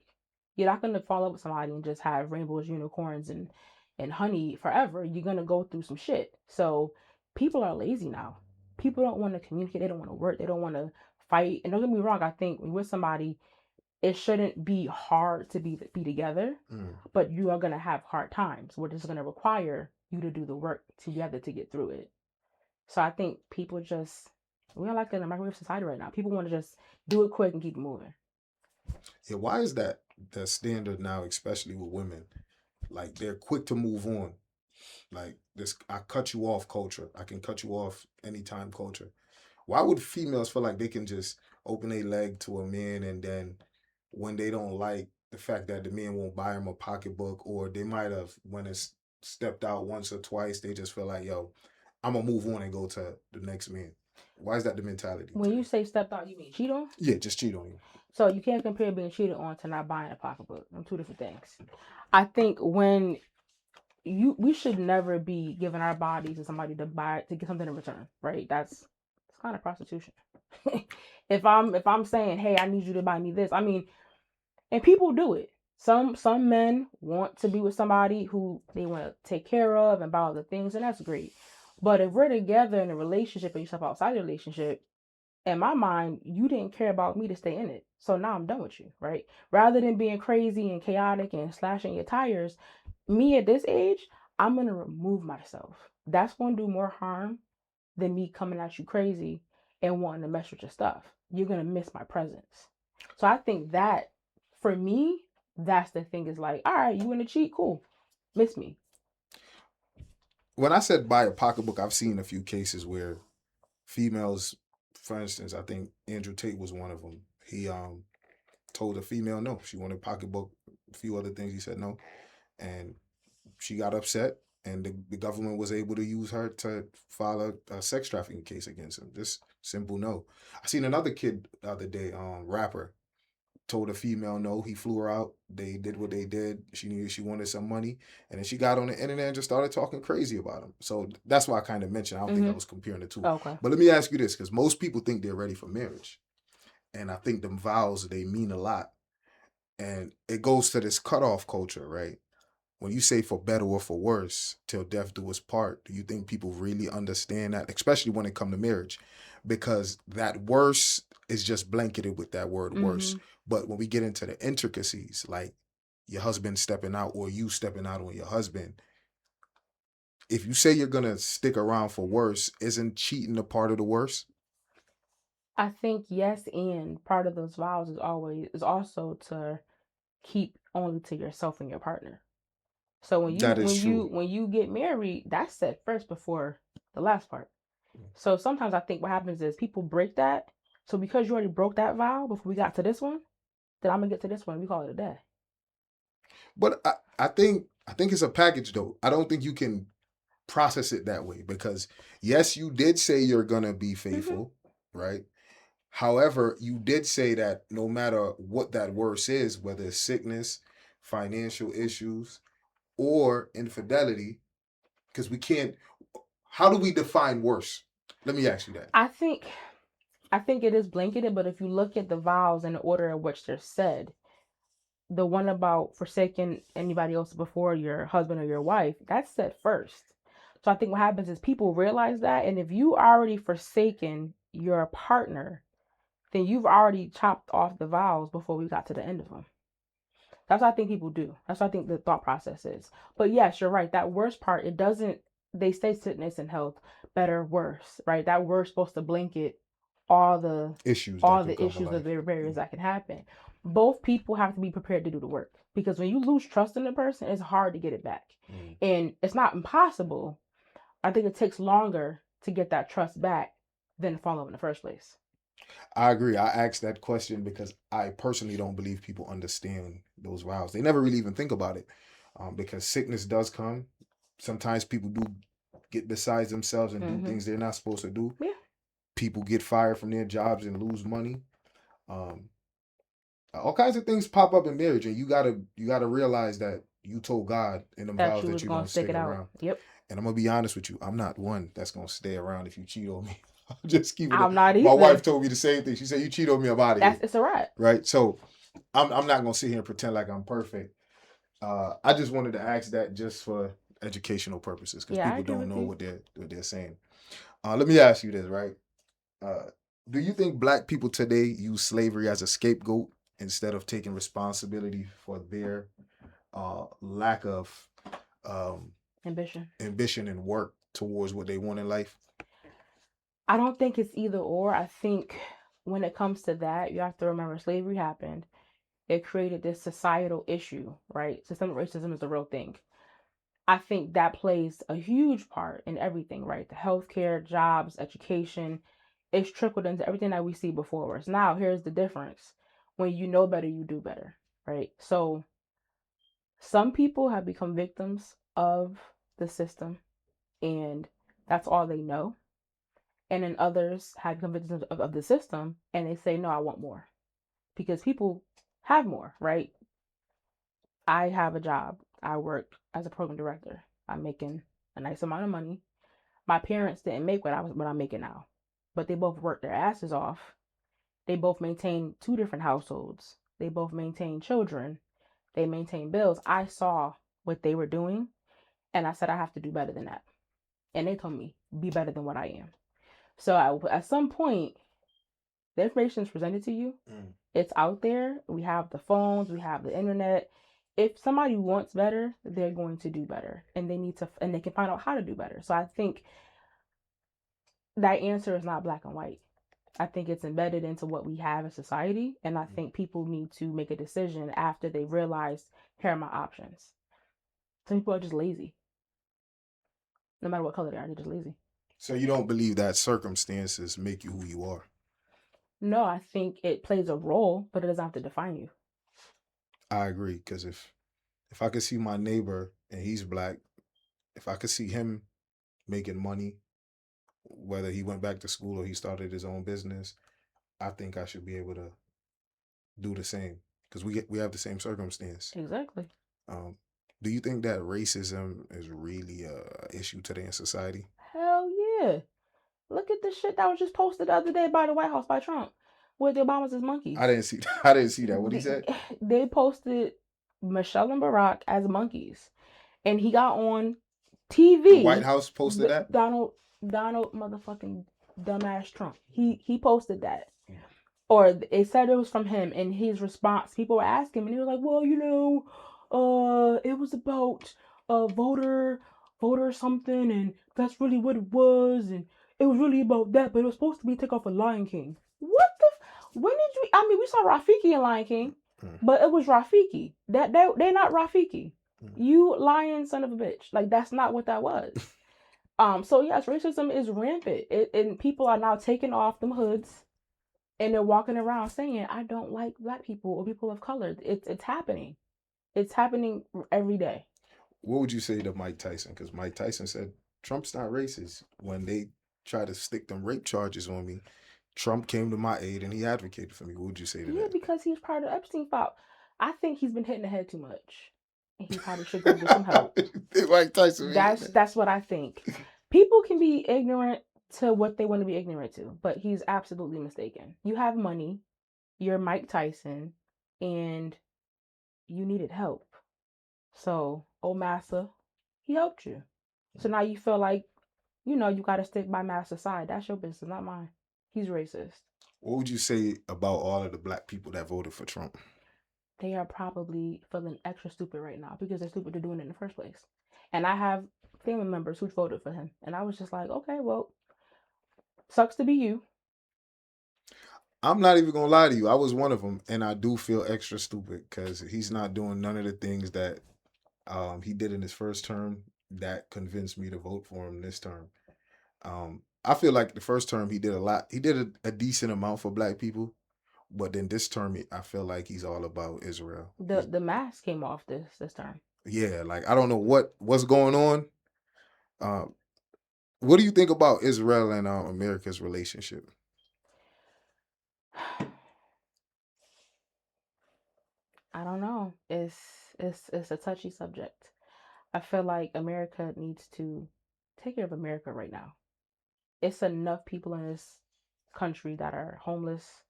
Speaker 2: You're not going to fall up with somebody and just have rainbows, unicorns, and honey forever. You're going to go through some shit. So people are lazy now. People don't want to communicate. They don't want to work. They don't want to fight. And don't get me wrong. I think when with somebody, it shouldn't be hard to be together,
Speaker 1: Mm.
Speaker 2: but you are going to have hard times, which is going to require you to do the work together to get through it. So I think people just we're like in a microwave society right now. People want to just do it quick and keep it moving.
Speaker 1: Yeah, why is that the standard now, especially with women? Like they're quick to move on. Like this, I cut you off culture. I can cut you off anytime culture. Why would females feel like they can just open a leg to a man and then when they don't like the fact that the man won't buy them a pocketbook or they might have when it's stepped out once or twice, they just feel like, yo, I'm gonna move on and go to the next man. Why is that the mentality
Speaker 2: When you
Speaker 1: today?
Speaker 2: say stepped out, you mean cheat on?
Speaker 1: Yeah, just cheat on you.
Speaker 2: So you can't compare being cheated on to not buying a pocketbook. Them two different things. I think when we should never be giving our bodies to somebody to buy to get something in return, right? It's kind of prostitution. If I'm saying, hey, I need you to buy me this, I mean, and people do it. Some men want to be with somebody who they want to take care of and buy all the things, and that's great. But if we're together in a relationship and you step outside the relationship, in my mind, you didn't care about me to stay in it. So now I'm done with you, right? Rather than being crazy and chaotic and slashing your tires, me at this age, I'm gonna remove myself. That's gonna do more harm than me coming at you crazy and wanting to mess with your stuff. You're gonna miss my presence. So I think that for me, that's the thing is like, all right, you wanna cheat? Cool. Miss me.
Speaker 1: When I said buy a pocketbook, I've seen a few cases where females, for instance, I think Andrew Tate was one of them. He told a female no, she wanted a pocketbook, a few other things. He said no, and she got upset, and the government was able to use her to file a sex trafficking case against him. Just simple no. I seen another kid the other day, rapper, told a female no. He flew her out. They did what they did. She wanted some money, and then she got on the internet and just started talking crazy about him. So that's why I kind of mentioned. I don't think I
Speaker 2: Mm-hmm.
Speaker 1: was comparing the two.
Speaker 2: Okay.
Speaker 1: But let me ask you this, because most people think they're ready for marriage, and I think them vows they mean a lot, and it goes to this cutoff culture, right? When you say for better or for worse, till death do us part, do you think people really understand that, especially when it come to marriage? Because that worse is just blanketed with that word worse.
Speaker 2: Mm-hmm.
Speaker 1: But when we get into the intricacies, like your husband stepping out or you stepping out on your husband, if you say you're gonna stick around for worse, isn't cheating a part of the worst?
Speaker 2: I think yes, and part of those vows is also to keep only to yourself and your partner. So
Speaker 1: That is true.
Speaker 2: when you get married, that's set first before the last part. So sometimes I think what happens is people break that. So because you already broke that vow before we got to this one, then I'm gonna get to this one. We call it a day.
Speaker 1: But I think it's a package though. I don't think you can process it that way because yes, you did say you're gonna be
Speaker 2: Hmm.
Speaker 1: faithful, right? However, you did say that no matter what that worse is, whether it's sickness, financial issues, or infidelity, because we can't. How do we define worse? Let me ask you that.
Speaker 2: I think I think it is blanketed, but if you look at the vows in the order in which they're said, the one about forsaking anybody else before your husband or your wife, that's said first. So I think what happens is people realize that, and if you already forsaken your partner, then you've already chopped off the vows before we got to the end of them. That's what I think people do. That's what I think the thought process is. But yes, you're right. That worst part, it doesn't. They say sickness and health, better, worse, right? That worst supposed to blanket all the
Speaker 1: Issues that
Speaker 2: all
Speaker 1: can
Speaker 2: the
Speaker 1: come to
Speaker 2: issues of
Speaker 1: life.
Speaker 2: the barriers that can happen. Both people have to be prepared to do the work because when you lose trust in a person, it's hard to get it back,
Speaker 1: Mm.
Speaker 2: and it's not impossible. I think it takes longer to get that trust back than follow in the first place.
Speaker 1: I agree. I asked that question because I personally don't believe people understand those vows. They never really even think about it, because sickness does come. Sometimes people do get besides themselves and do
Speaker 2: Mm-hmm.
Speaker 1: things they're not supposed to do.
Speaker 2: Yeah.
Speaker 1: People get fired from their jobs and lose money. Um, all kinds of things pop up in marriage, and you gotta realize that you told God in them
Speaker 2: That
Speaker 1: vows
Speaker 2: you
Speaker 1: that
Speaker 2: was
Speaker 1: you're
Speaker 2: gonna
Speaker 1: gonna
Speaker 2: stick
Speaker 1: stick
Speaker 2: it out.
Speaker 1: around.
Speaker 2: Yep.
Speaker 1: And I'm gonna be honest with you, I'm not one that's gonna stay around if you cheat on me. I'm just keeping it.
Speaker 2: I'm not
Speaker 1: My wife
Speaker 2: either.
Speaker 1: told me the same thing. She said, "You cheat on me, I'm out of
Speaker 2: That's
Speaker 1: here."
Speaker 2: it's a wrap.
Speaker 1: Right? So I'm not gonna sit here and pretend like I'm perfect. I just wanted to ask that just for educational purposes because
Speaker 2: Yeah, I
Speaker 1: people
Speaker 2: agree
Speaker 1: don't
Speaker 2: with
Speaker 1: know
Speaker 2: you.
Speaker 1: what they're saying. Let me ask you this, right? Uh, do you think black people today use slavery as a scapegoat instead of taking responsibility for their lack of um,
Speaker 2: Ambition.
Speaker 1: ambition and work towards what they want in life?
Speaker 2: I don't think it's either or. I think when it comes to that, you have to remember slavery happened. It created this societal issue, right? Systemic racism is a real thing. I think that plays a huge part in everything, right? The healthcare, jobs, education, it's trickled into everything that we see before us. Now, here's the difference. When you know better, you do better, right? So some people have become victims of the system and that's all they know. And then others have become victims of the system and they say, no, I want more because people have more, right? I have a job. I work as a program director. I'm making a nice amount of money. My parents didn't make what I'm making now, but they both worked their asses off. They both maintain two different households. They both maintain children. They maintain bills. I saw what they were doing, and I said I have to do better than that. And they told me be better than what I am. So at some point, the information is presented to you.
Speaker 1: Mm.
Speaker 2: It's out there. We have the phones. We have the internet. If somebody wants better, they're going to do better, and they can find out how to do better. So I think that answer is not black and white. I think it's embedded into what we have in society, and I think people need to make a decision after they realize here are my options. Some people are just lazy. No matter what color they are, they're just lazy.
Speaker 1: So you don't believe that circumstances make you who you are?
Speaker 2: No, I think it plays a role, but it doesn't have to define you.
Speaker 1: I agree because if I could see my neighbor and he's black, if I could see him making money, whether he went back to school or he started his own business, I think I should be able to do the same because we have the same circumstance.
Speaker 2: Exactly.
Speaker 1: Um, do you think that racism is really a issue today in society?
Speaker 2: Hell yeah. Look at the shit that was just posted the other day by the White House by Trump with the Obamas as
Speaker 1: I
Speaker 2: monkeys.
Speaker 1: didn't see. I didn't see that. What he said?
Speaker 2: They posted Michelle and Barack as monkeys, and he got on
Speaker 1: The White
Speaker 2: TV.
Speaker 1: House posted that.
Speaker 2: Donald motherfucking dumbass Trump. He posted that, or it said it was from him. And his response, people were asking him, and he was like, "Well, you know." it was about voter something, and that's really what it was, and it was really about that, but it was supposed to be take off a Lion King. What the? When did you? I mean, we saw Rafiki in Lion King,
Speaker 1: Mm,
Speaker 2: but it was Rafiki. They not Rafiki.
Speaker 1: mm.
Speaker 2: You lying son of a bitch. Like that's not what that was. So yes, racism is rampant. And people are now taking off them hoods and they're walking around saying, "I don't like black people or people of color." It's happening. It's happening every day.
Speaker 1: What would you say to Mike Tyson? Because Mike Tyson said Trump's not racist. When they try to stick them rape charges on me, Trump came to my aid and he advocated for me. What would you say to
Speaker 2: Yeah,
Speaker 1: that?
Speaker 2: because he's part of the Epstein file. I think he's been hit in the head too much, and he probably should go get some help.
Speaker 1: Mike Tyson,
Speaker 2: That's what I think. People can be ignorant to what they want to be ignorant to, but he's absolutely mistaken. You have money, you're Mike Tyson, and you needed help. So, old Massa, he helped you. So now you feel like, you got to stick by Massa's side. That's your business, not mine. He's racist.
Speaker 1: What would you say about all of the black people that voted for Trump?
Speaker 2: They are probably feeling extra stupid right now because they're stupid to doing it in the first place. And I have family members who voted for him. And I was just like, okay, well, sucks to be you.
Speaker 1: I'm not even gonna lie to you. I was one of them, and I do feel extra stupid because he's not doing none of the things that he did in his first term that convinced me to vote for him this term. I feel like the first term he did a lot. He did a decent amount for black people, but then this term I feel like he's all about Israel.
Speaker 2: The mask came off this time.
Speaker 1: Yeah, like I don't know what's going on. Uh, what do you think about Israel and America's relationship?
Speaker 2: I don't know. It's a touchy subject. I feel like America needs to take care of America right now. It's enough people in this country that are homeless,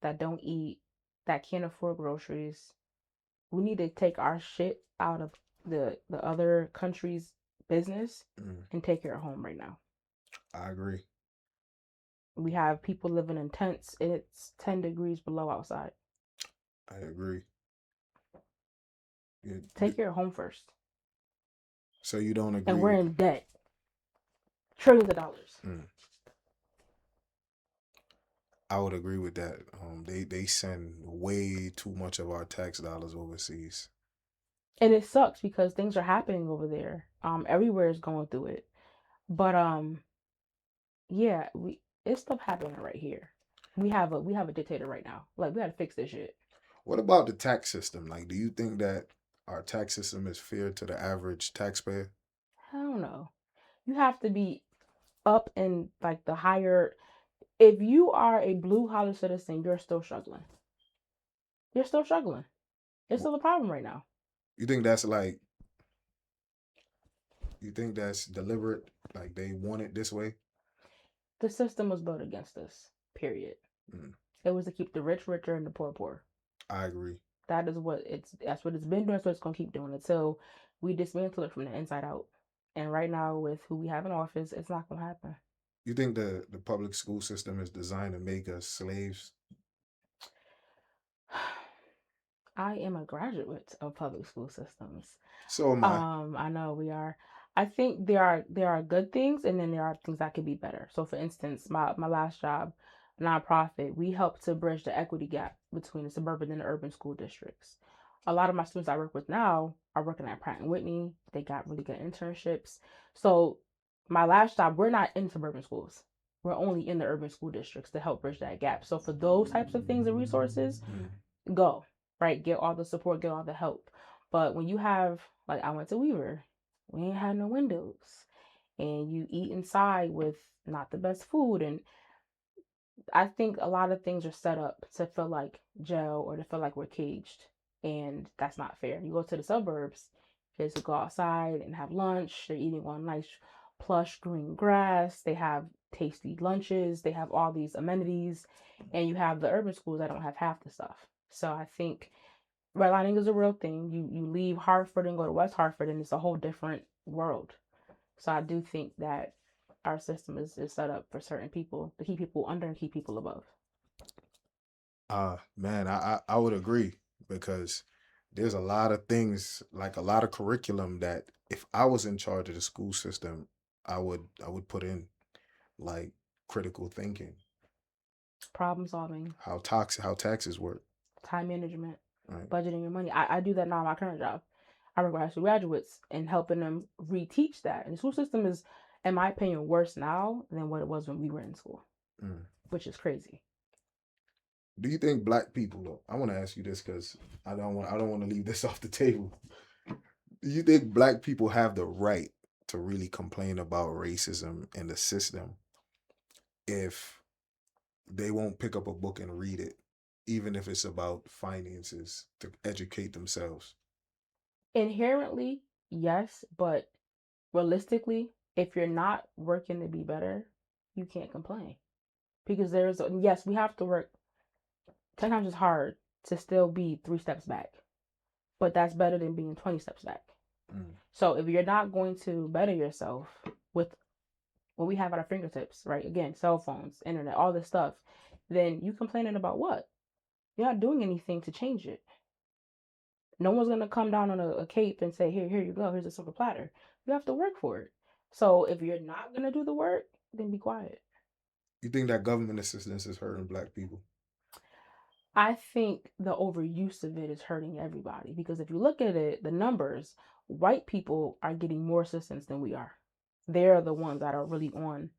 Speaker 2: that don't eat, that can't afford groceries. We need to take our shit out of the other country's business
Speaker 1: Mm,
Speaker 2: and take care of home right now.
Speaker 1: I agree.
Speaker 2: We have people living in tents and it's 10 degrees below outside.
Speaker 1: I agree.
Speaker 2: Take care of home first.
Speaker 1: So you don't
Speaker 2: And
Speaker 1: agree
Speaker 2: we're
Speaker 1: with?
Speaker 2: in debt, trillions of dollars.
Speaker 1: Mm, I would agree with that. They send way too much of our tax dollars overseas.
Speaker 2: And it sucks because things are happening over there. Everywhere is going through it. But yeah, it's stuff happening right here. We have a dictator right now. Like we gotta fix this shit.
Speaker 1: What about the tax system? Like, do you think that our tax system is fair to the average taxpayer?
Speaker 2: I don't know. You have to be up in like the higher. If you are a blue collar citizen, you're still struggling. You're still struggling. It's still a problem right now.
Speaker 1: You think that's like you think that's deliberate? Like they want it this way?
Speaker 2: The system was built against us. Period.
Speaker 1: Mm,
Speaker 2: It was to keep the rich richer and the poor poor.
Speaker 1: I agree.
Speaker 2: That is what that's what it's been doing, so it's gonna keep doing until we dismantle it from the inside out. And right now with who we have in office, it's not gonna happen.
Speaker 1: You think the public school system is designed to make us slaves?
Speaker 2: I am a graduate of public school systems.
Speaker 1: So am I.
Speaker 2: I know we are. I think there are good things and then there are things that could be better. So for instance, my last job, nonprofit, we helped to bridge the equity gap between the suburban and the urban school districts. A lot of my students I work with now are working at Pratt and Whitney. They got really good internships. So my last job, we're not in suburban schools. We're only in the urban school districts to help bridge that gap. So for those types of things and resources,
Speaker 1: Mm.
Speaker 2: go, right? Get all the support, get all the help. But when you have, like, I went to Weaver, we ain't had no windows, and you eat inside with not the best food. And I think a lot of things are set up to feel like jail or to feel like we're caged. And that's not fair. You go to the suburbs, kids go outside and have lunch. They're eating on nice, plush green grass. They have tasty lunches. They have all these amenities. And you have the urban schools that don't have half the stuff. So I think redlining is a real thing. You leave Hartford and go to West Hartford, and it's a whole different world. So I do think that our system is set up for certain people to keep people under and keep people above.
Speaker 1: Man, I would agree because there's a lot of things, like a lot of curriculum that if I was in charge of the school system, I would put in, like critical thinking,
Speaker 2: Problem solving,
Speaker 1: how taxes work,
Speaker 2: time management,
Speaker 1: right?
Speaker 2: budgeting your money. I do that now in my current job. I work with high school graduates and helping them reteach that. And the school system is, in my opinion, worse now than what it was when we were in school,
Speaker 1: Mm.
Speaker 2: which is crazy.
Speaker 1: Do you think black people, though? I want to ask you this because I don't want to leave this off the table. Do you think black people have the right to really complain about racism in the system if they won't pick up a book and read it, even if it's about finances to educate themselves?
Speaker 2: Inherently, yes, but realistically, if you're not working to be better, you can't complain. Because yes, we have to work 10 times as hard to still be 3 steps back, but that's better than being 20 steps back.
Speaker 1: Mm.
Speaker 2: So if you're not going to better yourself with what we have at our fingertips, right? Again, cell phones, internet, all this stuff, then you complaining about what? You're not doing anything to change it. No one's gonna come down on a cape and say, here you go, here's a silver platter. You have to work for it. So if you're not gonna do the work, then be quiet.
Speaker 1: You think that government assistance is hurting black people?
Speaker 2: I think the overuse of it is hurting everybody because if you look at it, the numbers, white people are getting more assistance than we are. They're the ones that are really on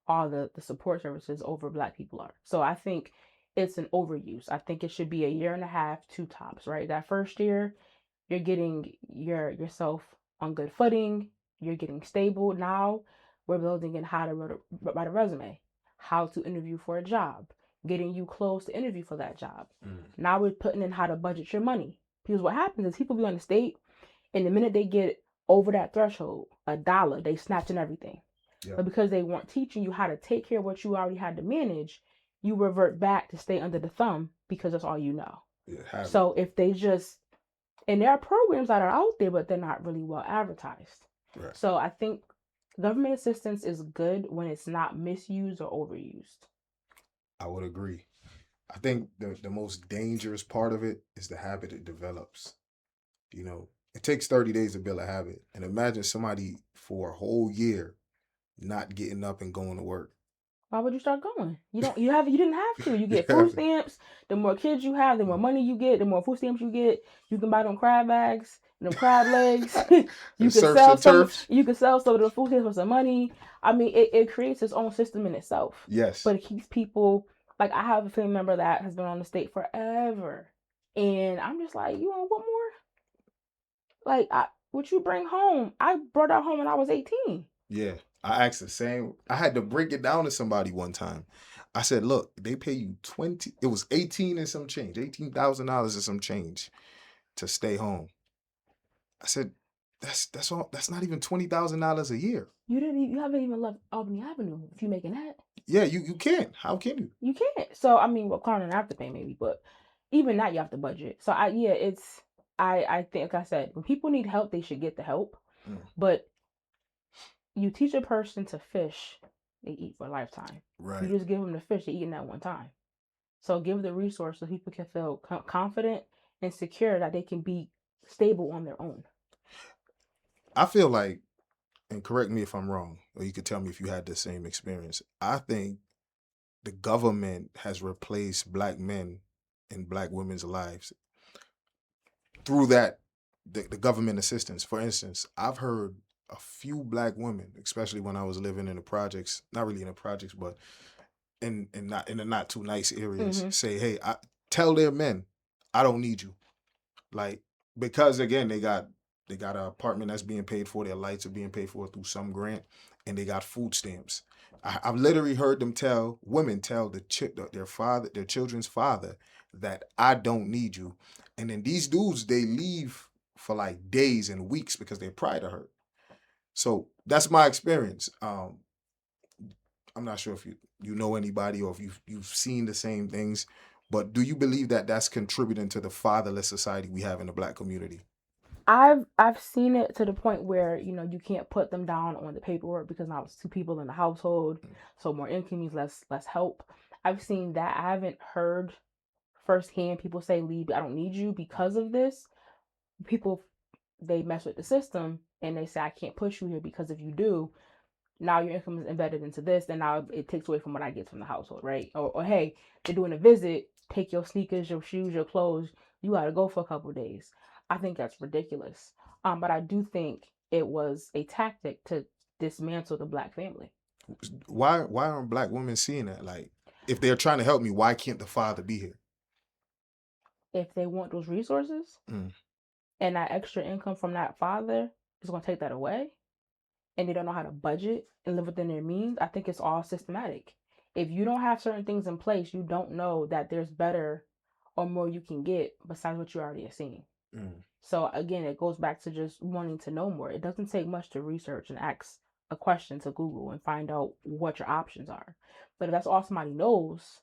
Speaker 2: all the support services over black people are. So I think it's an overuse. I think it should be a year and a half, two tops, right? That first year, you're getting yourself on good footing, you're getting stable. Now we're building in how to write a resume, how to interview for a job, getting you close to interview for that job.
Speaker 1: Mm.
Speaker 2: Now we're putting in how to budget your money. Because what happens is people be on the state, and the minute they get over that threshold, $1, they snatching everything.
Speaker 1: Yeah.
Speaker 2: But because they weren't teaching you how to take care of what you already had to manage, you revert back to stay under the thumb because that's all you know.
Speaker 1: Yeah,
Speaker 2: So if they just, and there are programs that are out there, but they're not really well advertised.
Speaker 1: right.
Speaker 2: So I think government assistance is good when it's not misused or overused.
Speaker 1: I would agree. I think the most dangerous part of it is the habit it develops. You know, it takes 30 days to build a habit. And imagine somebody for a whole year not getting up and going to work.
Speaker 2: Why would you start going? You didn't have to. You get
Speaker 1: Yeah.
Speaker 2: food stamps. The more kids you have, the more money you get, the more food stamps you get. You can buy them crab bags, them crab legs.
Speaker 1: And surfs and turfs.
Speaker 2: You can sell some of the food stamps for some money. I mean, it creates its own system in itself.
Speaker 1: Yes.
Speaker 2: But it keeps people, like I have a family member that has been on the state forever. And I'm just like, you want what more? Like what you bring home? I brought that home when I was 18.
Speaker 1: Yeah. I asked the same. I had to break it down to somebody one time. I said, look, they pay you 20, it was 18 and some change, $18,000 and some change to stay home. I said, that's all, that's not even $20,000 a year.
Speaker 2: You haven't even left Albany Avenue if you're making that.
Speaker 1: Yeah, you can't. How can you?
Speaker 2: You can't. So I mean, well, Klarna have to pay maybe, but even that you have to budget. So I think, like I said, when people need help, they should get the help.
Speaker 1: Mm.
Speaker 2: But you teach a person to fish, they eat for a lifetime.
Speaker 1: Right.
Speaker 2: You just give them the fish, they eating that one time. So give the resource so people can feel confident and secure that they can be stable on their own.
Speaker 1: I feel like, and correct me if I'm wrong, or you could tell me if you had the same experience. I think the government has replaced black men in black women's lives through the government assistance. For instance, I've heard a few black women, especially when I was living in the projects, not really in the projects, but in not in the not too nice areas, say, hey, tell their men, I don't need you. Like, because again, they got an apartment that's being paid for, their lights are being paid for through some grant, and they got food stamps. I've literally heard them women tell their children's father that I don't need you. And then these dudes, they leave for like days and weeks because their pride are hurt. So that's my experience. I'm not sure if you know anybody or if you've seen the same things, but do you believe that that's contributing to the fatherless society we have in the black community?
Speaker 2: I've seen it to the point where you can't put them down on the paperwork because now it's two people in the household, so more income means less help. I've seen that. I haven't heard firsthand people say, leave, I don't need you because of this, people, they mess with the system and they say, I can't push you here because if you do, now your income is embedded into this, then now it takes away from what I get from the household, right? Or hey, they're doing a visit, take your sneakers, your shoes, your clothes, you got to go for a couple of days. I think that's ridiculous. But I do think it was a tactic to dismantle the Black family.
Speaker 1: Why aren't black women seeing that? Like, if they're trying to help me, why can't the father be here?
Speaker 2: If they want those resources
Speaker 1: Mm.
Speaker 2: and that extra income from that father is going to take that away, and they don't know how to budget and live within their means, I think it's all systematic. If you don't have certain things in place, you don't know that there's better or more you can get besides what you already are seeing.
Speaker 1: Mm.
Speaker 2: So again, it goes back to just wanting to know more. It doesn't take much to research and ask a question to Google and find out what your options are. But if that's all somebody knows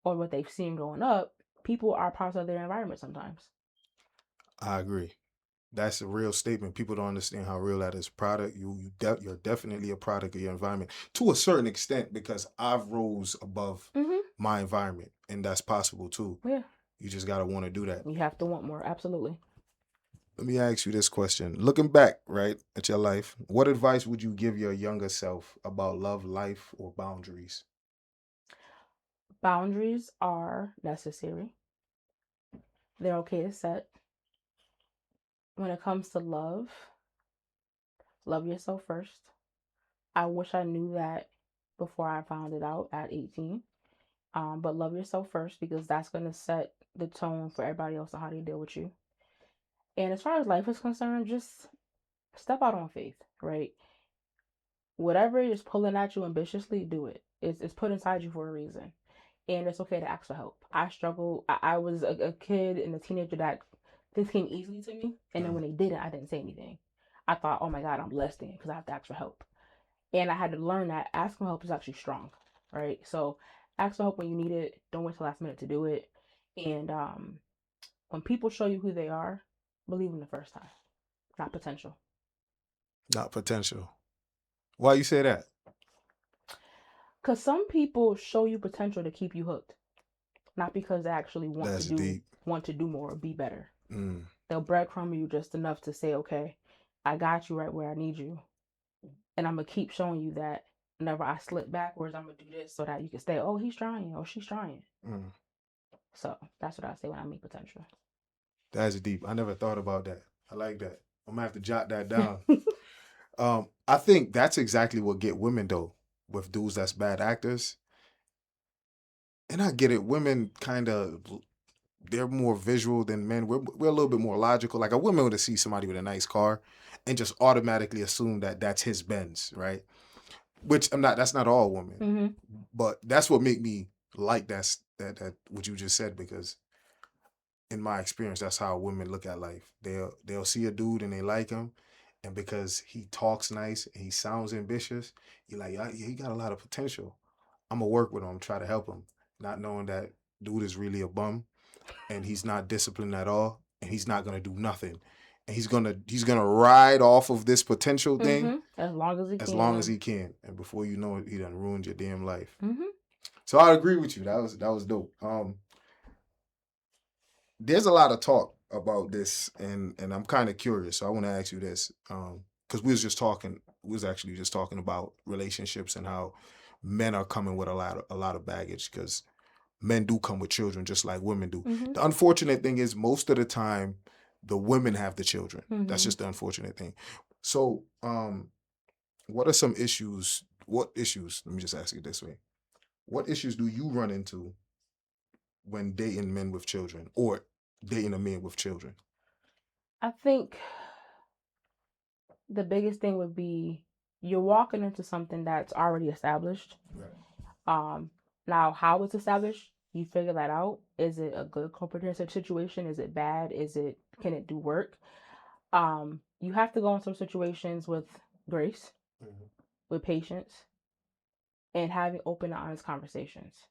Speaker 2: or what they've seen growing up, people are part of their environment sometimes.
Speaker 1: I agree. That's a real statement. People don't understand how real that is. Product, you're definitely a product of your environment to a certain extent, because I've rose above
Speaker 2: Mm-hmm.
Speaker 1: my environment, and that's possible too.
Speaker 2: Yeah.
Speaker 1: You just gotta want to do that.
Speaker 2: You have to want more. Absolutely.
Speaker 1: Let me ask you this question. Looking back, right, at your life, what advice would you give your younger self about love, life, or boundaries?
Speaker 2: Boundaries are necessary. They're okay to set. When it comes to love yourself first. I wish I knew that before I found it out at 18. But love yourself first because that's going to set the tone for everybody else on how they deal with you. And as far as life is concerned, just step out on faith, right? Whatever is pulling at you ambitiously, do it. It's put inside you for a reason. And it's okay to ask for help. I struggle. I was a kid and a teenager that this came easily to me. And then
Speaker 1: Mm.
Speaker 2: when they didn't, I didn't say anything. I thought, oh my God, I'm less than because I have to ask for help. And I had to learn that asking for help is actually strong, right? So ask for help when you need it. Don't wait till the last minute to do it. And when people show you who they are, believe them the first time, not potential.
Speaker 1: Not potential. Why you say that?
Speaker 2: Because some people show you potential to keep you hooked, not because they actually
Speaker 1: That's deep.
Speaker 2: want to do more or be better.
Speaker 1: Mm.
Speaker 2: They'll breadcrumb you just enough to say, okay, I got you right where I need you. And I'm going to keep showing you that whenever I slip backwards, I'm going to do this so that you can stay, oh, he's trying, oh, she's trying.
Speaker 1: Mm.
Speaker 2: So that's what I say when I mean potential.
Speaker 1: That's deep. I never thought about that. I like that. I'm gonna have to jot that down. I think that's exactly what get women though, with dudes that's bad actors. And I get it. Women kind of, they're more visual than men. We're a little bit more logical. Like a woman would see somebody with a nice car and just automatically assume that that's his Benz, right? Which I'm not. That's not all women,
Speaker 2: Mm-hmm.
Speaker 1: but that's what make me like that what you just said, because in my experience, that's how women look at life. They'll see a dude and they like him, and because he talks nice and he sounds ambitious, you're like, yeah, he got a lot of potential. I'm gonna work with him, try to help him, not knowing that dude is really a bum and he's not disciplined at all, and he's not gonna do nothing, and he's gonna ride off of this potential thing
Speaker 2: Mm-hmm. As long as he
Speaker 1: as long as
Speaker 2: can.
Speaker 1: he can, and before you know it, he done ruined your damn life.
Speaker 2: Mm-hmm.
Speaker 1: So I agree with you. That was dope. There's a lot of talk about this, and I'm kind of curious. So I want to ask you this, because we was actually just talking about relationships and how men are coming with a lot of baggage, because men do come with children just like women do.
Speaker 2: Mm-hmm.
Speaker 1: The unfortunate thing is most of the time the women have the children. That's
Speaker 2: Mm-hmm.
Speaker 1: just the unfortunate thing. So, what are some issues? What issues? Let me just ask you this way: what issues do you run into when dating men with children, or dating a man with children?
Speaker 2: I think the biggest thing would be you're walking into something that's already established.
Speaker 1: Right.
Speaker 2: Um, Now how it's established, you figure that out. Is it a good comprehensive situation? Is it bad? Can it do work? You have to go into situations with grace,
Speaker 1: Mhm.
Speaker 2: with patience, and having open and honest conversations.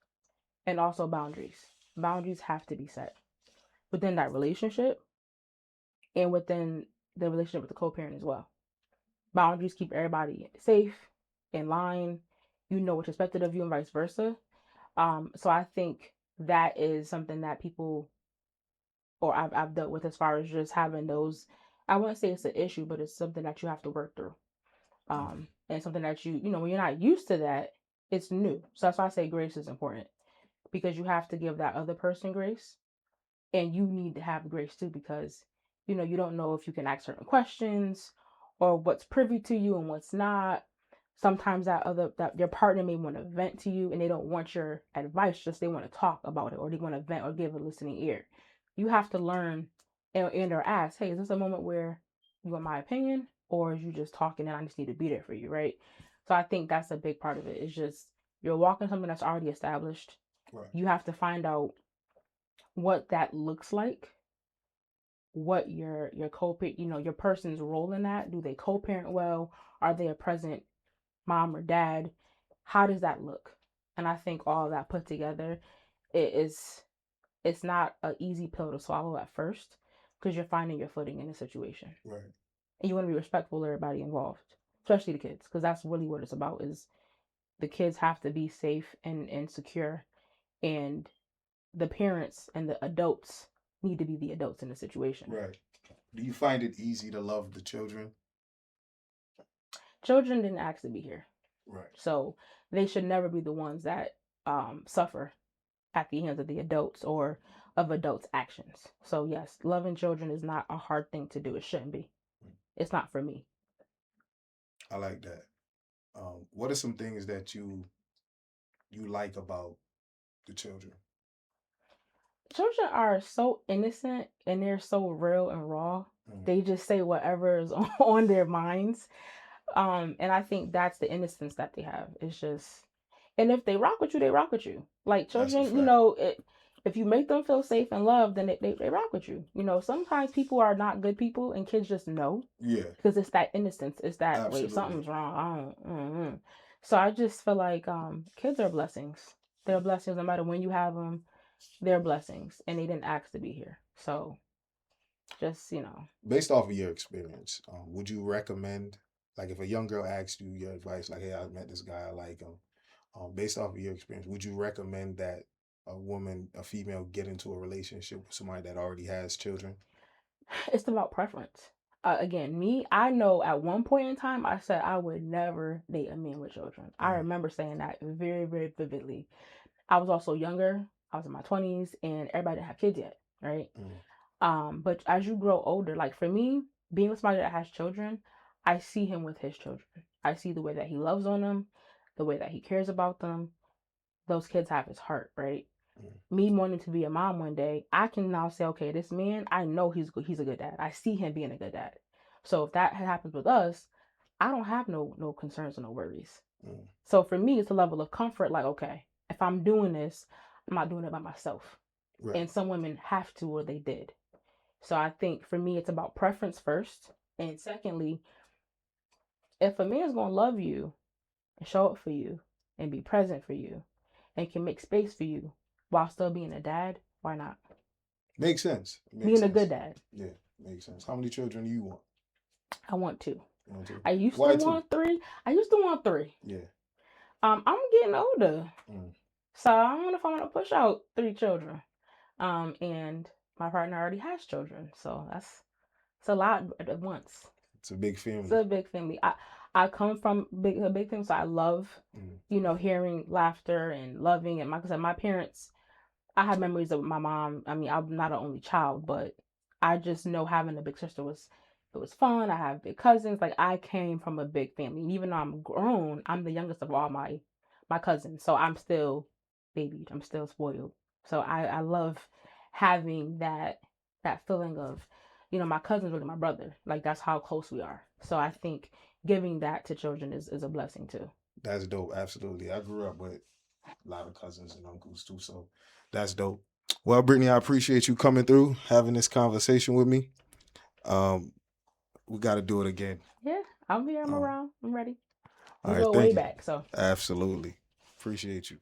Speaker 2: And also boundaries. Boundaries have to be set within that relationship and within the relationship with the co-parent as well. Boundaries keep everybody safe, in line. You know what's expected of you, and vice versa. So I think that is something that people or I've dealt with as far as just having those. I wouldn't say it's an issue, but it's something that you have to work through. And something that when you're not used to that, it's new. So that's why I say grace is important, because you have to give that other person grace, and you need to have grace too, because you don't know if you can ask certain questions or what's privy to you and what's not. Sometimes that your partner may want to vent to you and they don't want your advice, just they want to talk about it, or they want to vent or give a listening ear. You have to learn and or ask, hey, is this a moment where you want my opinion, or is you just talking and I just need to be there for you, right? So I think that's a big part of it. It's just you're walking something that's already established.
Speaker 1: Right.
Speaker 2: You have to find out what that looks like, what your your person's role in that. Do they co-parent well? Are they a present mom or dad? How does that look? And I think all that put together, it's not an easy pill to swallow at first, because you're finding your footing in a situation.
Speaker 1: Right.
Speaker 2: And you want to be respectful of everybody involved, especially the kids, because that's really what it's about. Is the kids have to be safe and secure, and the parents and the adults need to be the adults in the situation.
Speaker 1: Right. Do you find it easy to love the children?
Speaker 2: Children didn't ask to be here.
Speaker 1: Right.
Speaker 2: So they should never be the ones that suffer at the hands of the adults or of adults' actions. So yes, loving children is not a hard thing to do. It shouldn't be. It's not for me.
Speaker 1: I like that. What are some things that you like about the children?
Speaker 2: Children are so innocent and they're so real and raw. They just say whatever is on their minds. And I think that's the innocence that they have. It's just, and if they rock with you, they rock with you. Like children, if you make them feel safe and loved, then they rock with you. Sometimes people are not good people, and kids just know.
Speaker 1: Yeah.
Speaker 2: Because it's that innocence. It's that
Speaker 1: Absolutely.
Speaker 2: Wait, something's wrong. So I just feel like kids are blessings. They're blessings no matter when you have them. They're blessings, and they didn't ask to be here. So just
Speaker 1: based off of your experience, would you recommend, like, if a young girl asked you your advice, like, hey, I met this guy, I like him, based off of your experience, would you recommend that a female, get into a relationship with somebody that already has children?
Speaker 2: It's about preference. Again, me, I know at one point in time I said I would never date a man with children. I remember saying that very, very vividly. I was also younger. I was in my 20s, and everybody didn't have kids yet, right? But as you grow older, like for me, being with somebody that has children, I see him with his children. I see the way that he loves on them, the way that he cares about them. Those kids have his heart, right? Me wanting to be a mom one day, I can now say, okay, this man, I know he's good. He's a good dad. I see him being a good dad. So if that happens with us, I don't have no concerns or no worries. So for me, it's a level of comfort. Like, okay, if I'm doing this, I'm not doing it by myself.
Speaker 1: Right.
Speaker 2: And some women have to, or they did. So I think for me, it's about preference first. And secondly, if a man's going to love you and show up for you and be present for you and can make space for you while still being a dad, why not?
Speaker 1: Makes sense.
Speaker 2: Being a good dad.
Speaker 1: Yeah, makes sense. How many children do you want?
Speaker 2: I want 2.
Speaker 1: You want 2?
Speaker 2: I used to want 3.
Speaker 1: Yeah.
Speaker 2: I'm getting older. So I don't know if I want to push out 3 children. And my partner already has children. So it's a lot at once.
Speaker 1: It's a big family.
Speaker 2: It's a big family. I come from a big family, so I love, hearing laughter and loving. And like I said, my parents, I have memories of my mom. I mean, I'm not an only child, but I just know having a big sister was fun. I have big cousins. Like I came from a big family. And even though I'm grown, I'm the youngest of all my cousins. So I'm still babied. I'm still spoiled. So I love having that feeling of, my cousin's really my brother. Like that's how close we are. So I think giving that to children is a blessing too.
Speaker 1: That's dope. Absolutely. I grew up with a lot of cousins and uncles too, so that's dope. Well, Brittany, I appreciate you coming through, having this conversation with me. We got to do it again.
Speaker 2: Yeah, I'll be here. I'm around. I'm ready. We
Speaker 1: All right,
Speaker 2: go way back. So
Speaker 1: absolutely appreciate you.